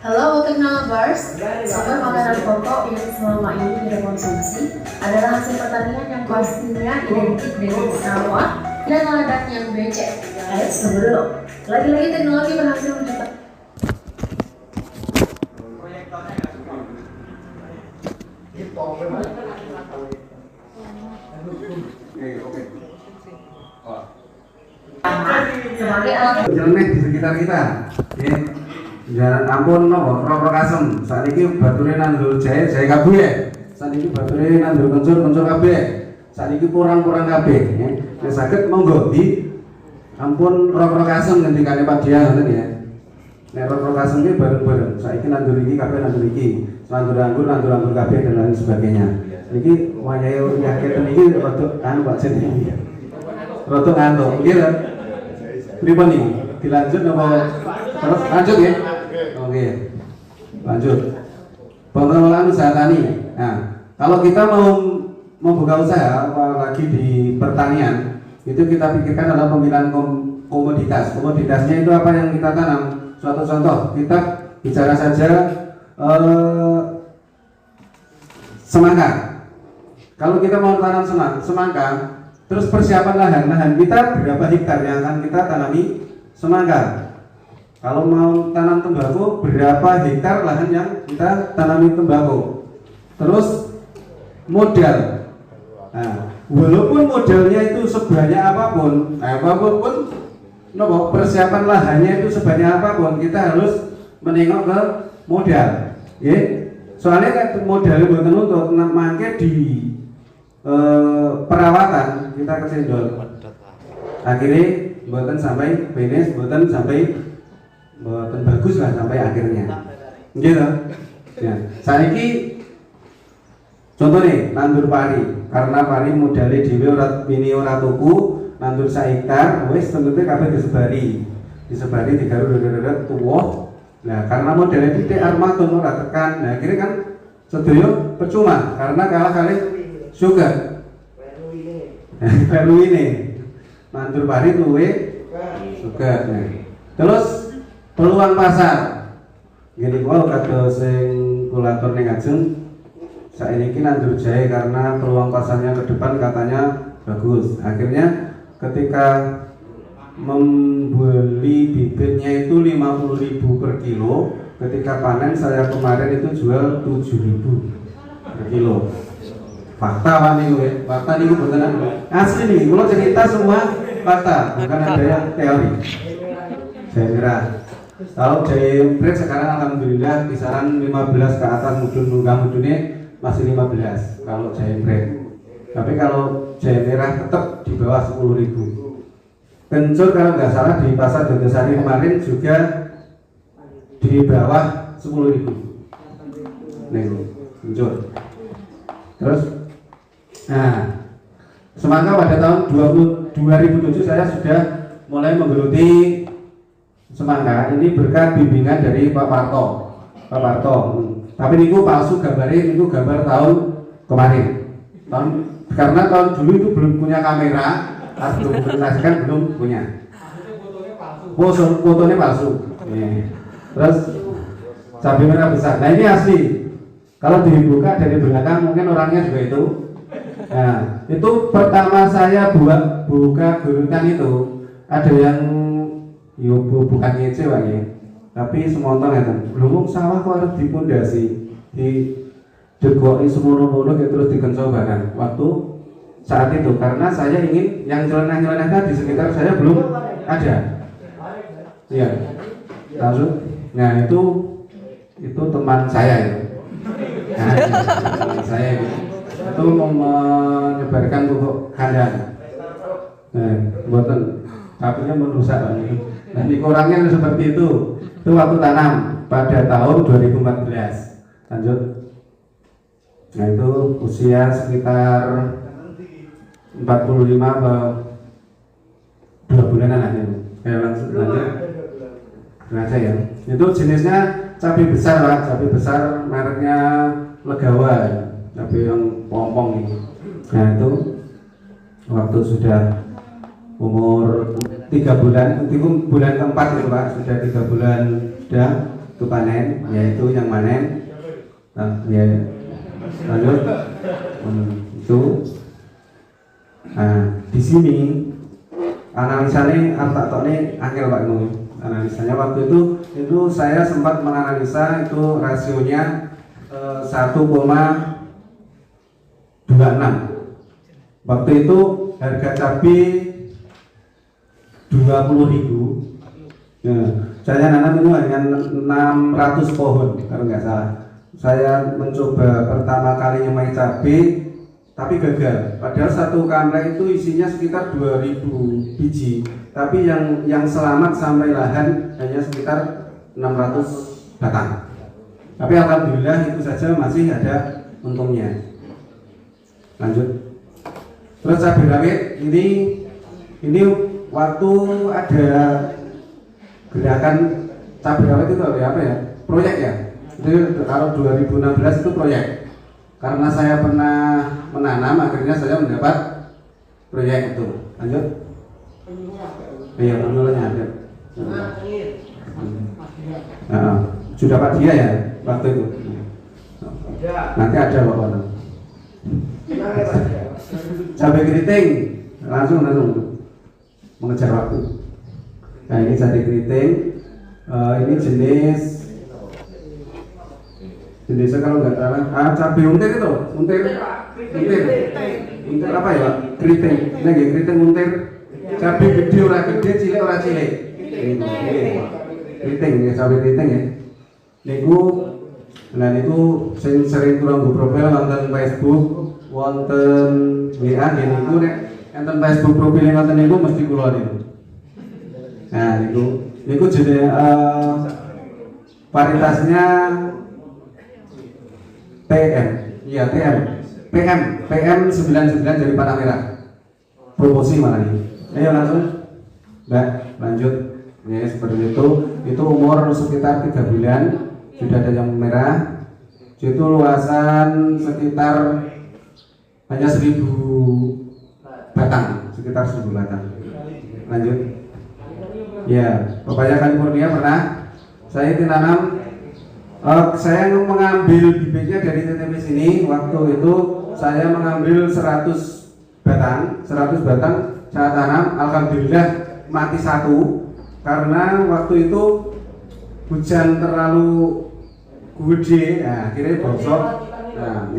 Halo Teknolabers, sumber makanan pokok yang selama ini kita konsumsi adalah hasil pertanian yang pastinya identik dengan rawa dan ladang yang becek. Sebelum lagi-lagi teknologi berhasil menciptakan sebagai alat jelek di sekitar kita. Jangan ampun rokok asem. Saat ini baturnya nandur jahe kabeh. Saat ini baturnya nandur kencur kabeh. Saat ini kurang kabeh. Nek saged monggo di ampun rokok asem ngendikane Pak Dia ngoten ya. Nek rokok asem iki bareng-bareng. Saiki nandur iki kabeh nandur iki. Nandur anggur kabeh dan lain sebagainya. Iki wayahe yakin iki rodok Pak jenenge. Rodok ngantuk. Nggih lho. Pripun iki? Dilanjut apa terus lanjut ya? Oke. Lanjut. Pengelolaan usaha tani. Nah, kalau kita mau membuka usaha apalagi di pertanian, itu kita pikirkan adalah pemilihan komoditas. Komoditasnya itu apa yang kita tanam. Suatu contoh, kita bicara saja semangka. Kalau kita mau tanam semangka, terus persiapan lahan kita berapa hektar yang akan kita tanami semangka. Kalau mau tanam tembakau, berapa hektar lahan yang kita tanami tembakau. Terus modal. Nah, walaupun modalnya itu sebanyak apapun, persiapan lahannya itu sebanyak apapun, kita harus menengok ke modal. Ya, soalnya modalnya bukan untuk mangke di perawatan kita kesendol. Akhirnya buatan sampai finish, buatan bagus lah sampai akhirnya. Gitu. Ya. Saiki contoh nih nandur pari, karena pari modalnya dhewe ora tuku, nandur 1 hektar, wis tentunya kabeh disebari digaruk tuwa. Nah, karena modalnya titik armadon ora tekan. Nah, akhirnya kan sedaya percuma karena kalah kali sugar. Perlu ini nandur pari tuwe sugar. Nah. Terus peluang pasar. Gini kalau kata sing kulatur ning ajeng saiki nandur jahe karena peluang pasarnya ke depan katanya bagus. Akhirnya ketika membeli bibitnya itu 50.000 per kilo, ketika panen saya kemarin itu jual 7.000 per kilo. Fakta Pak niku ya. Fakta niku beneran asli nih. Kalau cerita semua fakta, bukan ada yang teori. Saya kira kalau jahe bread sekarang alhamdulillah kisaran 15 ke atas, mudunnya masih 15 kalau jahe bread. Tapi kalau jahe merah tetap di bawah 10.000. Kencur kalau nggak salah di pasar Jogosari kemarin juga di bawah 10.000. Nih, kencur. Terus, nah, semangka pada tahun 2007 saya sudah mulai menggeluti semangka ini berkat bimbingan dari Pak Parto. Tapi niku palsu gambarnya, niku gambar tahun kemarin. Karena tahun dulu itu belum punya kamera, harus dokumentasikan belum punya. Fotonya palsu. Terus cabai merah besar. Nah ini asli. Kalau dibuka dari belakang mungkin orangnya juga itu. Nah itu pertama saya buka gurutan itu ada yang bukan ngece Pak ya. Tapi semonton ya belum sawah kok harus dipondasi di degoki semono-mono terus dikencobakan waktu saat itu karena saya ingin yang nyeleneh-nyeleneh tadi sekitar saya belum ada. Iya. Lalu, nah itu teman saya ya. Nah, teman saya itu mau menyebarkan pupuk kandang. Nah, buatan apinya merusak Pak. Nah, ini kurangnya seperti itu. Itu waktu tanam pada tahun 2014. Lanjut. Nah itu usia sekitar 45 atau 2 bulanan aja. Langsung lanjut. Aja ya. Itu jenisnya cabai besar Pak, cabai besar mereknya Legawa, cabai yang pompong ini. Nah itu waktu sudah umur 3 bulan, itu bulan keempat itu Pak, sudah 3 bulan sudah itu panen, yaitu yang manen. Nah, ya, lanjut itu. Nah di sini analisanya artatoknya angel Pak ini. Analisanya waktu itu saya sempat menganalisa itu rasionya 1,26. Waktu itu harga cabai 20.000. Nah, saya nanam itu hanya 600 pohon kalau nggak salah. Saya mencoba pertama kali nyemai cabai tapi gagal. Padahal satu kamera itu isinya sekitar 2.000 biji. Tapi yang selamat sampai lahan hanya sekitar 600 batang. Tapi alhamdulillah itu saja masih ada untungnya. Lanjut. Terus cabai rawit ini waktu ada gerakan cabai rawit itu apa ya? Proyek ya. Itu kalau 2016 itu proyek. Karena saya pernah menanam, akhirnya saya mendapat proyek itu. Lanjut. Iya, penyuluhnya ada. Nah, sudah Pak dia ya waktu itu. Nanti ada Bapak. Cabai keriting langsung mengejar waktu. Nah ini cabai keriting, ini jenisnya kalau nggak salah cabai untir itu, untir apa ya Pak? Keriting, ini keriting untir, cabai gede ora gede, cilik ora cilik. Keriting ya, cabai keriting ya. Niku sering kurang profil wonten Facebook, wonten WA niku nek enten Facebook profil wonten niku mesti kula niku. Nah niku jenis varietasnya PM. Iya PM 99 dari panah merah. Promosi mana nih? Ayo langsung. Mbak, lanjut. Ya seperti itu. Itu umur sekitar 3 bulan sudah ada yang merah. Itu luasan sekitar hanya 1000 batang, sekitar 1000 batang. Lanjut. Ya, pepaya California pernah saya tanam. Saya mengambil bibitnya dari TTP sini. Waktu itu saya mengambil 100 batang saya tanam. Alhamdulillah mati 1 karena waktu itu hujan terlalu gede, nah akhirnya bosok. Nah,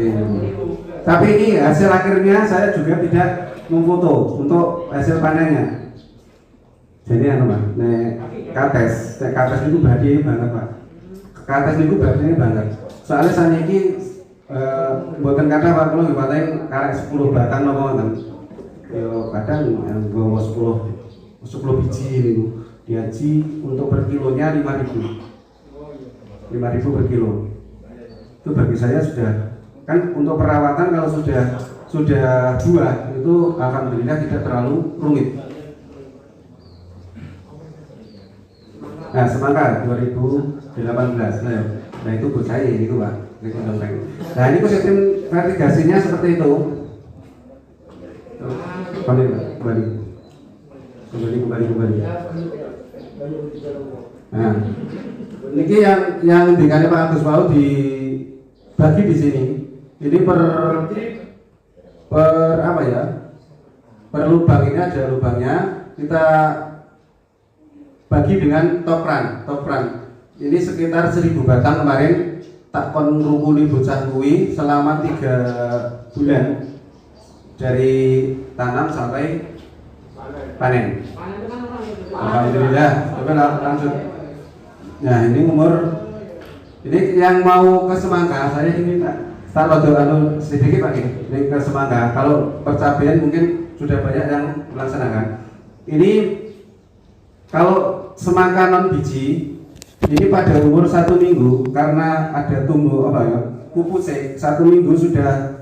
tapi ini hasil akhirnya saya juga tidak memfoto untuk hasil panennya. Jadi Pak, kates itu badai banget Pak. Kates itu badai banget. Soalnya saya ini buatan kata Pak, kalau dibatain karek 10 batang nopo ngoten. Yo kadang nggawa 10 biji niku. Diaji untuk per kilonya 5.000 per kilo. Itu bagi saya sudah kan untuk perawatan kalau sudah buah itu alhamdulillah tidak terlalu rumit. Nah, semangka 2018. Nah itu buat saya ini Pak. Nah ini sistem irigasinya seperti itu. Kembali. Nah, ini yang dikali Pak Agus mau dibagi di sini. Ini per apa ya? Per lubang ini ada lubangnya. Kita bagi dengan top run. Ini sekitar 1000 batang kemarin tak kon rukuni bocah kuwi selama 3 bulan dari tanam sampai panen. Alhamdulillah. Coba lanjut. Nah ini ini yang mau ke semangka saya ini tak rodo sedikit Pak ini ke semangka. Kalau percabean mungkin sudah banyak yang melaksanakan. Ini kalau semangka non biji ini pada umur 1 minggu karena ada tumbuh pupusnya 1 minggu sudah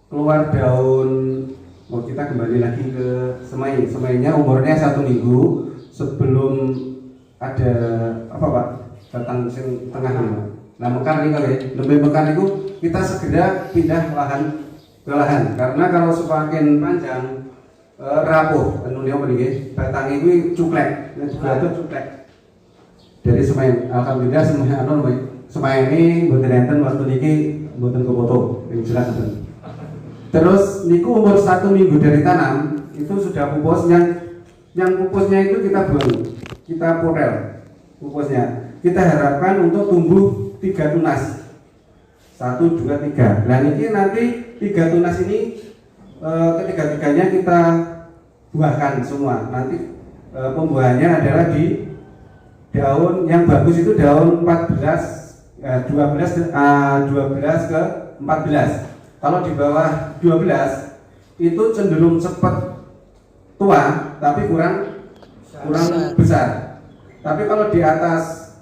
keluar daun. Kita kembali lagi ke semainya umurnya 1 minggu sebelum ada batang sing tengah ini. Nah mekar ini kali lebih mekar itu kita segera pindah ke lahan karena kalau semakin panjang rapuh batang itu cuklek dari semai. Alhamdulillah semai ini mboten enten waktu niki mboten kepoto yang jelas. Terus niku umur 1 minggu dari tanam itu sudah pupus yang pupusnya itu kita buang, kita porel pupusnya. Kita harapkan untuk tumbuh 3 tunas 1, 2, 3. Nah ini nanti 3 tunas ini ketiga-tiganya kita buahkan semua. Nanti pembuahannya adalah di daun yang bagus itu daun 12 ke 14. Kalau di bawah 12 itu cenderung cepat tua tapi kurang besar. Tapi kalau di atas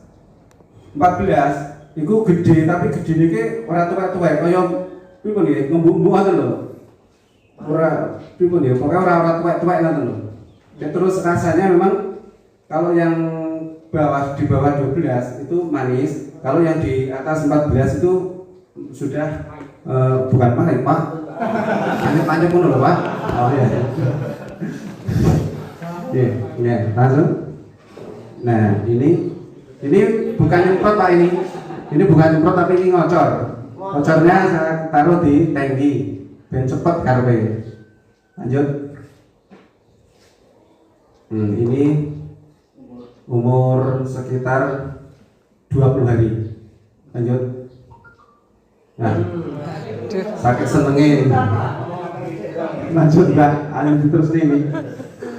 14 itu gede tapi gede niki ora tua-tua kaya pripun nggih ngembung-embung ngoten lho. Ora pripun nggih pokoke ora tua-tua ngoten lho. Terus rasanya memang kalau yang di bawah 12 itu manis, kalau yang di atas 14 itu sudah bukan paling Pak. Panjang pun lho Pak. Oh iya. Ya, langsung. Nah, ini bukan nyemprot Pak ini. Ini bukan nyemprot tapi ini ngocor. Ngocornya saya taruh di tangki ben cepet karepe. Lanjut. Ini umur sekitar 20 hari. Lanjut. Nah, sakit senengin. Lanjut Mbak, lanjut terus ini.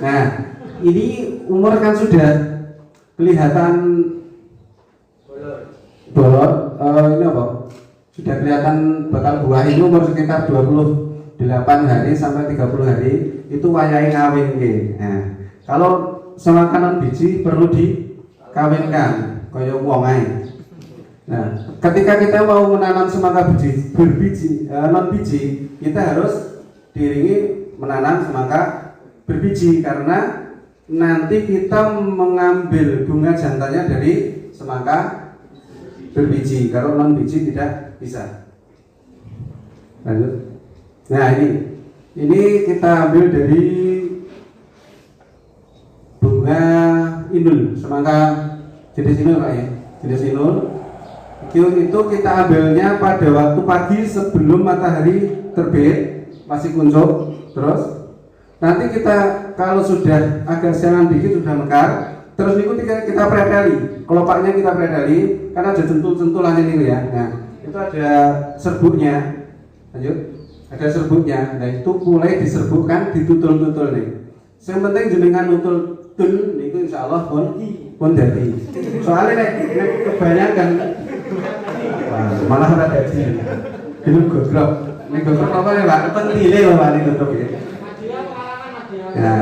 Nah, ini umur kan sudah kelihatan bolot. Ini apa? Sudah kelihatan bakal buah ini umur sekitar 28 hari sampai 30 hari itu wayahe ngawin nggih. Nah, kalau semangka non biji perlu dikawinkan kaya wong ae. Nah, ketika kita mau menanam semangka berbiji non biji, kita harus diiringi menanam semangka berbiji karena nanti kita mengambil bunga jantannya dari semangka berbiji. Kalau non biji tidak bisa. Lanjut. Nah ini kita ambil dari bunga indul, semangka jenis indul Pak ya, jenis indul. Itu kita ambilnya pada waktu pagi sebelum matahari terbit, masih kuncup. Terus nanti kita kalau sudah agak siangan dikit sudah mekar, terus niku kita preteli, kelopaknya kita preteli karena ada sentul-sentulannya ini ya. Nah itu ada serbuknya, lanjut, ada serbuknya. Nah itu mulai diserbukkan, ditutul-tutul nih. Yang penting jenengan nutul tul niku insyaallah pun dadi. Soalnya nek kebanyakan malah ora dadi. Gelem godrok. Nek godrok apa ya Pak? Pentile lho Pak niku godrok ya. Nah,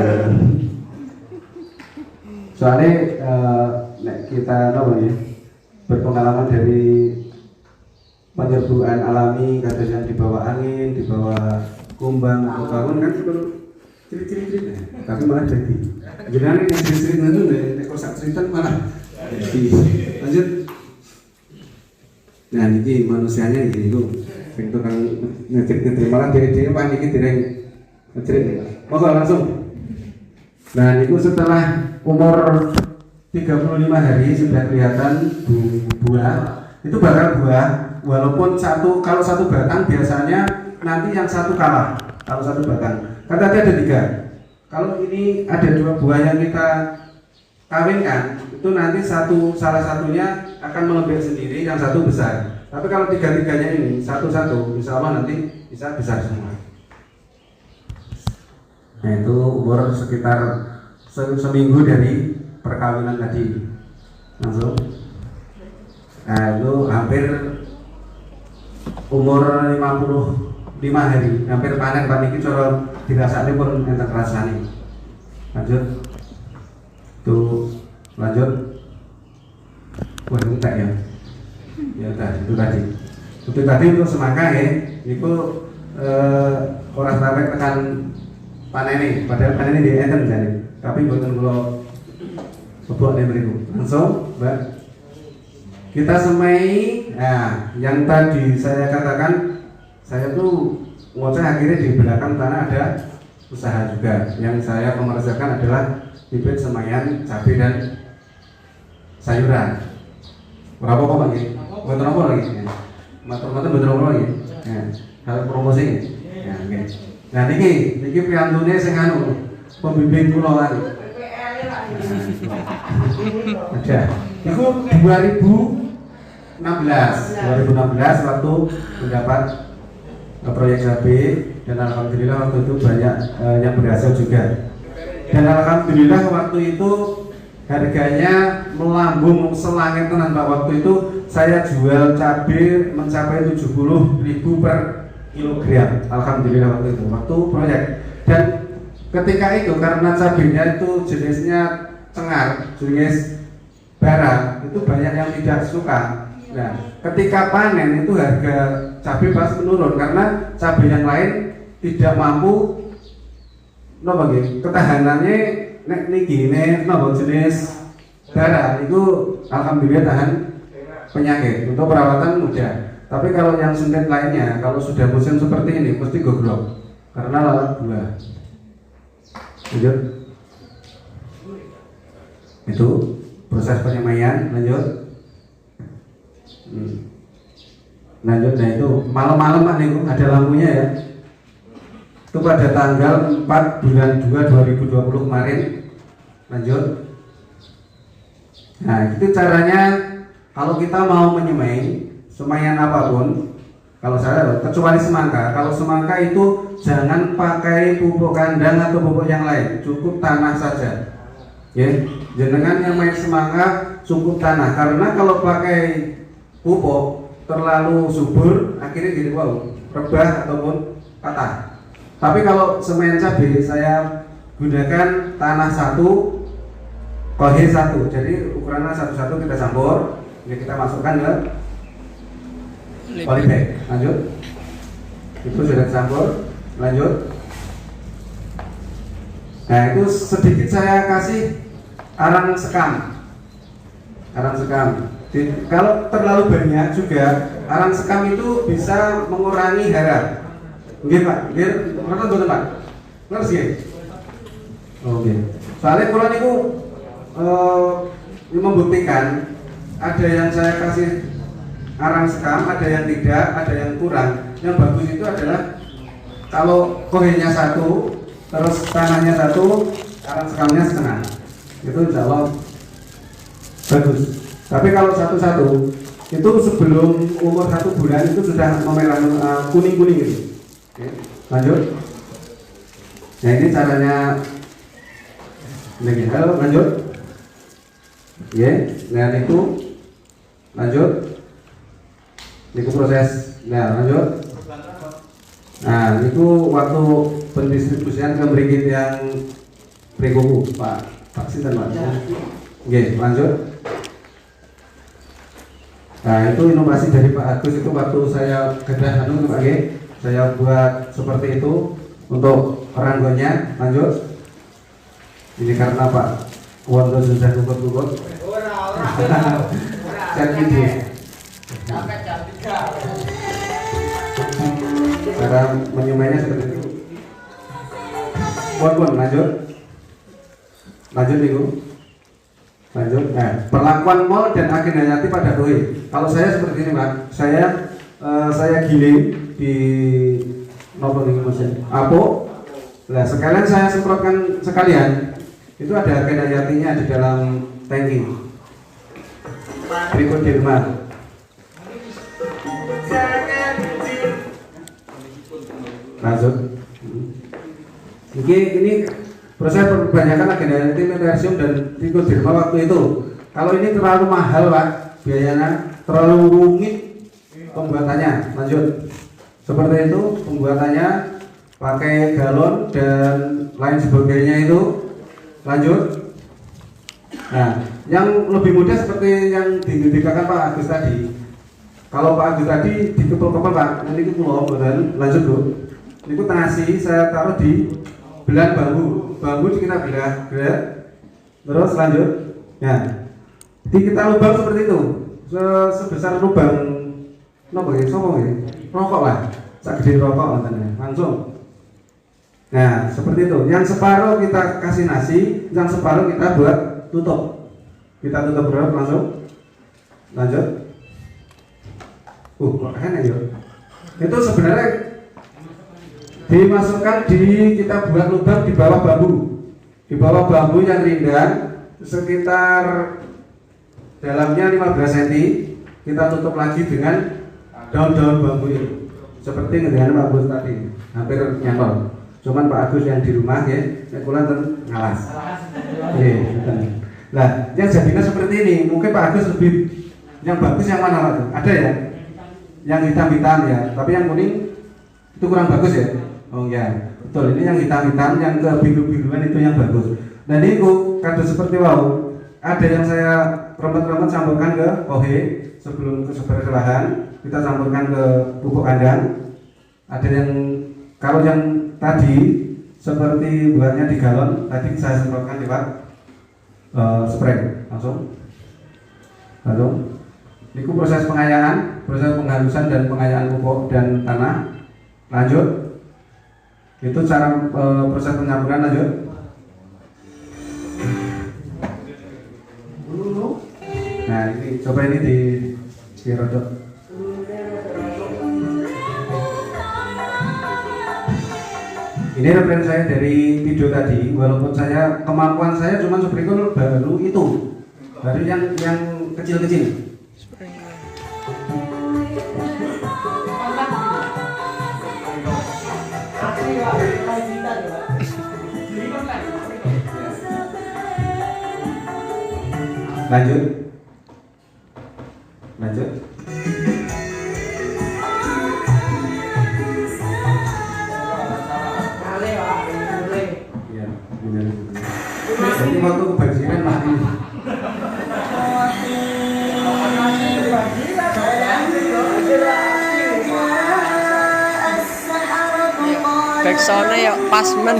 soalnya kita berpengalaman dari penyerbukan alami, kadang di bawah angin, di bawah kumbang atau bangun kan perlu ciri-ciri, tapi malah jadi. Jangan yang ciri-ciri itu nek kosak cerita malah Lanjut. Nah, ini manusianya gini tuh, sing tukang ngecrit malah dia pan iki dereng ngecrit. Monggo langsung. Nah, niku setelah umur 35 hari sudah kelihatan buah. Itu bakal buah, walaupun kalau satu batang biasanya nanti yang satu kalah. Kalau satu batang, kan tadi ada 3. Kalau ini ada 2 buah yang kita kawinkan, itu nanti salah satunya akan melebih sendiri, yang satu besar. Tapi kalau 3-3-nya ini satu-satu, insya Allah nanti bisa besar semua. Nah, itu umur sekitar seminggu dari perkawinan tadi. Langsung. Nah, itu hampir umur 55 hari, hampir panen paniki cara dirasani pun enten rasani. Lanjut. Tuh, lanjut. Wah, itu tak ya. Ya udah, itu tadi. Itu tadi untuk semangka ya. Itu orang sampai tekan panen ini, padahal panen ini di enten jadi. Tapi buatan kalau bobok nih beriku. Langsung, Mbak. Kita semai. Nah, yang tadi saya katakan, saya tuh ngoceh akhirnya di belakang tanah ada usaha juga. Yang saya komersialkan adalah bibit semaian cabai dan sayuran. Berapa kok lagi? Betul apa lagi? Matur-matur betul apa lagi? Ya, hal promosi. Ya, oke. Nah, niki piantune sing anu pembimbing kula lagi. Ada. Itu 2016 waktu mendapat proyek cabai dan alhamdulillah waktu itu banyak yang berhasil juga. Dan alhamdulillah waktu itu harganya melambung selangit tenan Pak. Waktu itu saya jual cabai mencapai 70.000 per kilogram. Alhamdulillah waktu itu waktu proyek. Dan ketika itu karena cabainya itu jenisnya cengar, jenis bara, itu banyak yang tidak suka. Nah, ketika panen itu harga cabai pas menurun karena cabai yang lain tidak mampu ketahanannya nek niki jenis bara itu alhamdulillah tahan penyakit. Untuk perawatan mudah. Tapi kalau yang suntik lainnya, kalau sudah musim seperti ini pasti gogrok karena lalat buah. Lanjut. Itu proses penyemaian. Lanjut. Lanjut. Nah itu malam-malam Pak nih ada lampunya ya. Itu pada tanggal 4 bulan 2 2020 kemarin. Lanjut. Nah itu caranya kalau kita mau menyemai semaian apapun, kalau saya kecuali semangka. Kalau semangka itu jangan pakai pupuk kandang atau pupuk yang lain, cukup tanah saja. Ya, jenengan yang main semangka cukup tanah, karena kalau pakai pupuk terlalu subur akhirnya jadi rebah ataupun patah. Tapi kalau semaian cabai saya gunakan tanah 1, kohe 1, jadi ukurannya 1-1 kita campur, ini kita masukkan ke polybag. Lanjut. Itu sudah campur. Lanjut. Nah itu sedikit saya kasih arang sekam. Kalau terlalu banyak juga arang sekam itu bisa mengurangi hara. Nggih Pak, nggih, ngoten mboten Pak? Ngerti nggih? Oke. Soalnya kalau niku membuktikan ada yang saya kasih arang sekam, ada yang tidak, ada yang kurang. Yang bagus itu adalah kalau kohenya 1, terus tanahnya 1, arang sekamnya setengah. Itu insya Allah bagus. Tapi kalau 1-1 itu sebelum umur 1 bulan itu sudah memerah kuning-kuning gitu. Oke, lanjut. Nah ini caranya. Lanjut. Ya, nah itu lanjut. Itu proses. Nah lanjut. Nah itu waktu pendistribusian ke berikut yang berikuku Pak Sinten Pak. Oke, lanjut. Nah itu inovasi dari Pak Agus itu waktu saya gadah Pak G. Saya buat seperti itu untuk ranggonya. Lanjut. Ini karena Pak Wondo sudah gugut-gugut. Chat ide. Cara menyemainya seperti itu. Pun lanjut Ibu. Lanjut. Nah, perlakuan mall dan agenda nyati pada doi. Kalau saya seperti ini, Pak. Saya giling di nopo nih mesin. Apo? Nah, sekalian saya semprotkan sekalian. Itu ada agenda nyatinya di dalam tangki. Berikut di rumah. Lanjut. Ini proses perbanyakan agenda timetium dan trikoderma waktu itu. Kalau ini terlalu mahal, Pak, biayanya terlalu rumit pembuatannya. Lanjut. Seperti itu pembuatannya pakai galon dan lain sebagainya itu. Lanjut. Nah, yang lebih mudah seperti yang dikatakan Pak Agus tadi. Kalau Pak Agus tadi dikepel-kepel, Pak, nanti itu pulau, lanjut Bu. Itu nasi saya taruh di belah bambu kita belah, terus lanjut. Nah, jadi kita lubang seperti itu, sebesar lubang, nopo ya, sopo ya, rokok lah, segede rokok langsung. Nah, seperti itu. Yang separuh kita kasih nasi, yang separuh kita buat tutup. Kita tutup berapa langsung. Lanjut. Kok enak ya? Itu sebenarnya dimasukkan kita buat lubang di bawah bambu. Di bawah bambu yang rindang sekitar dalamnya 15 cm. Kita tutup lagi dengan daun-daun bambu itu. Seperti dengan Pak Agus tadi, hampir nyantol. Cuman Pak Agus yang di rumah ya, sekulan ngalas. Nah, yang jadinya seperti ini, mungkin Pak Agus lebih yang bagus yang mana Pak? Ada ya? Yang hitam-hitam ya, tapi yang kuning itu kurang bagus ya? Oh ya, betul. Ini yang hitam-hitam, yang ke biru-biruan itu yang bagus. Dan ini kado seperti wow. Ada yang saya rombet-rombet campurkan ke kohe sebelum ke sebagai lahan, kita campurkan ke pupuk kandang. Ada yang kalau yang tadi seperti buatnya di galon, tadi saya semprotkan lewat spray langsung. Ini proses pengayaan, proses penghalusan dan pengayaan pupuk dan tanah. Lanjut. Itu cara proses penyamburan. Lanjut. Nah, ini coba ini di rodok. Ini referensi saya dari video tadi, walaupun saya kemampuan saya cuma sprinkle baru itu, baru yang kecil-kecil. Lanjut. Iya, benar. Jadi waktu kebanjiran mati. Backsoundnya ya pas men.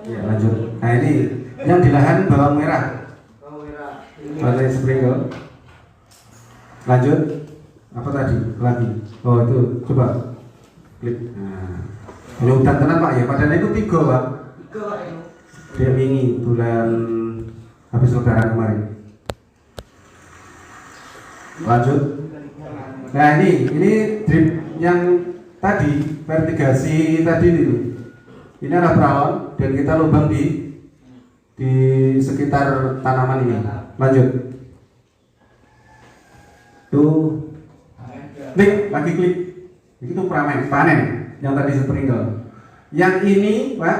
Ya, lanjut. Nah, ini yang di lahan bawang merah. Pakai sprinkle. Lanjut. Apa tadi? Lagi. Oh, itu coba klik. Nah, ini udah tenang Pak ya. Padahal itu 3 Pak. Dia wingi bulan habis lebaran kemarin. Lanjut. Nah, ini drip yang tadi vertigasi tadi ini. Ini adalah perawon dan kita lubang di sekitar tanaman ini. Lanjut. Tuh. Klik, lagi klik. Itu panen yang tadi sprinkle. Yang ini, Pak.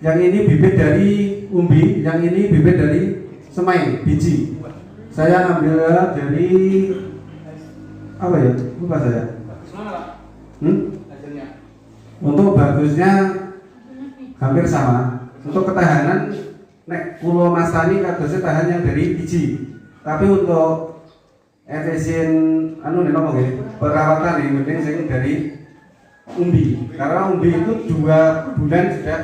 Yang ini bibit dari umbi, yang ini bibit dari semai, biji. Saya ambil dari apa ya? Lupa saya. Untuk bagusnya hampir sama. Untuk ketahanan nek Pulau Mas Tani kadosnya tahan yang dari biji. Tapi untuk efisien perawatan ini mending sing dari umbi. Karena umbi itu 2 bulan sudah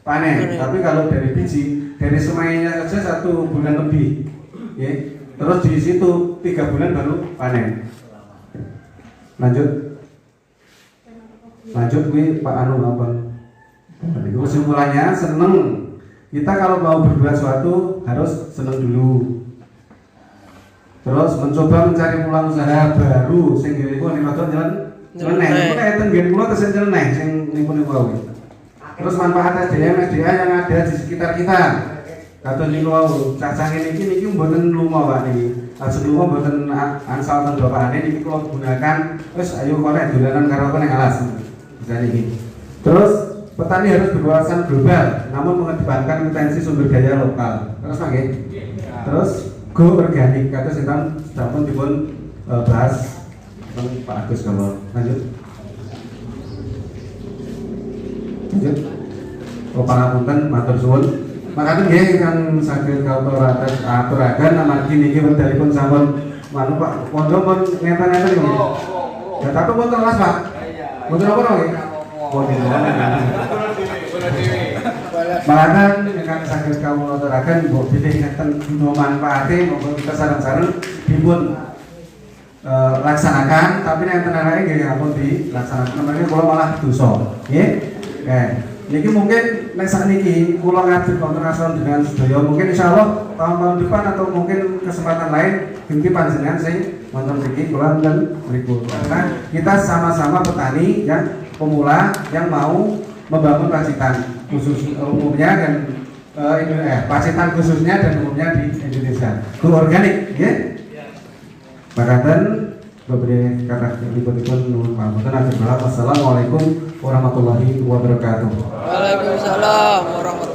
panen. Tapi kalau dari biji, dari semainya saja 1 bulan lebih. Ya. Terus di situ 3 bulan baru panen. Lanjut gue Pak Anu apa? Jadi kesimpulannya seneng. Kita kalau mau berbuat sesuatu harus seneng dulu. Terus mencoba mencari peluang usaha baru sing ngene iku nek modal jalan nyeleneh. Iku kayak tenggen kula tesen nyeleneh sing niku-niku wae. Terus manfaat SDM yang ada di sekitar kita. Kados niku wau, cacah ngene iki mboten lumo Pak niki. Lajeng lumo mboten ansal ten bapakane niki kula gunakan wis ayo korek dolanan karo ning alas. Bisa niki. Terus petani harus berwawasan global namun mengedepankan potensi sumber daya lokal. Terus nggih. Terus go organik kata sedang pun dipun bahas Pak Agus kalau lanjut. Pangapunten matur suwun. Makaten nggih kang saged aturaken amargi niki wedalipun sampun manu Pak Pondo pun ngenten-ngenten nggih. Ya tapi pun telas Pak. Mboten apa nggih? Makaten ingkang saged kawula aturaken mbok bilih ngeten guna manfaate monggo kita sareng-sareng dipun laksanakan tapi nek enten areke nggih ampun dilaksanakan mereka kula malah dosa nggih. Niki mungkin nek sakniki kula ngadeg wonten asal dengan sedaya mungkin insyaallah tahun-tahun depan atau mungkin kesempatan lain ganti panjenengan sing wonten mriki kula dan mriku. Karena kita sama-sama petani yang pemula yang mau membangun pacitan khusus umumnya dan pacitan khususnya dan umumnya di Indonesia. Go organik nggih. Makaten beberapa kata ikut-ikut nuhun pamunten. Assalamualaikum warahmatullahi wabarakatuh. Waalaikumsalam warahmatullahi wabarakatuh.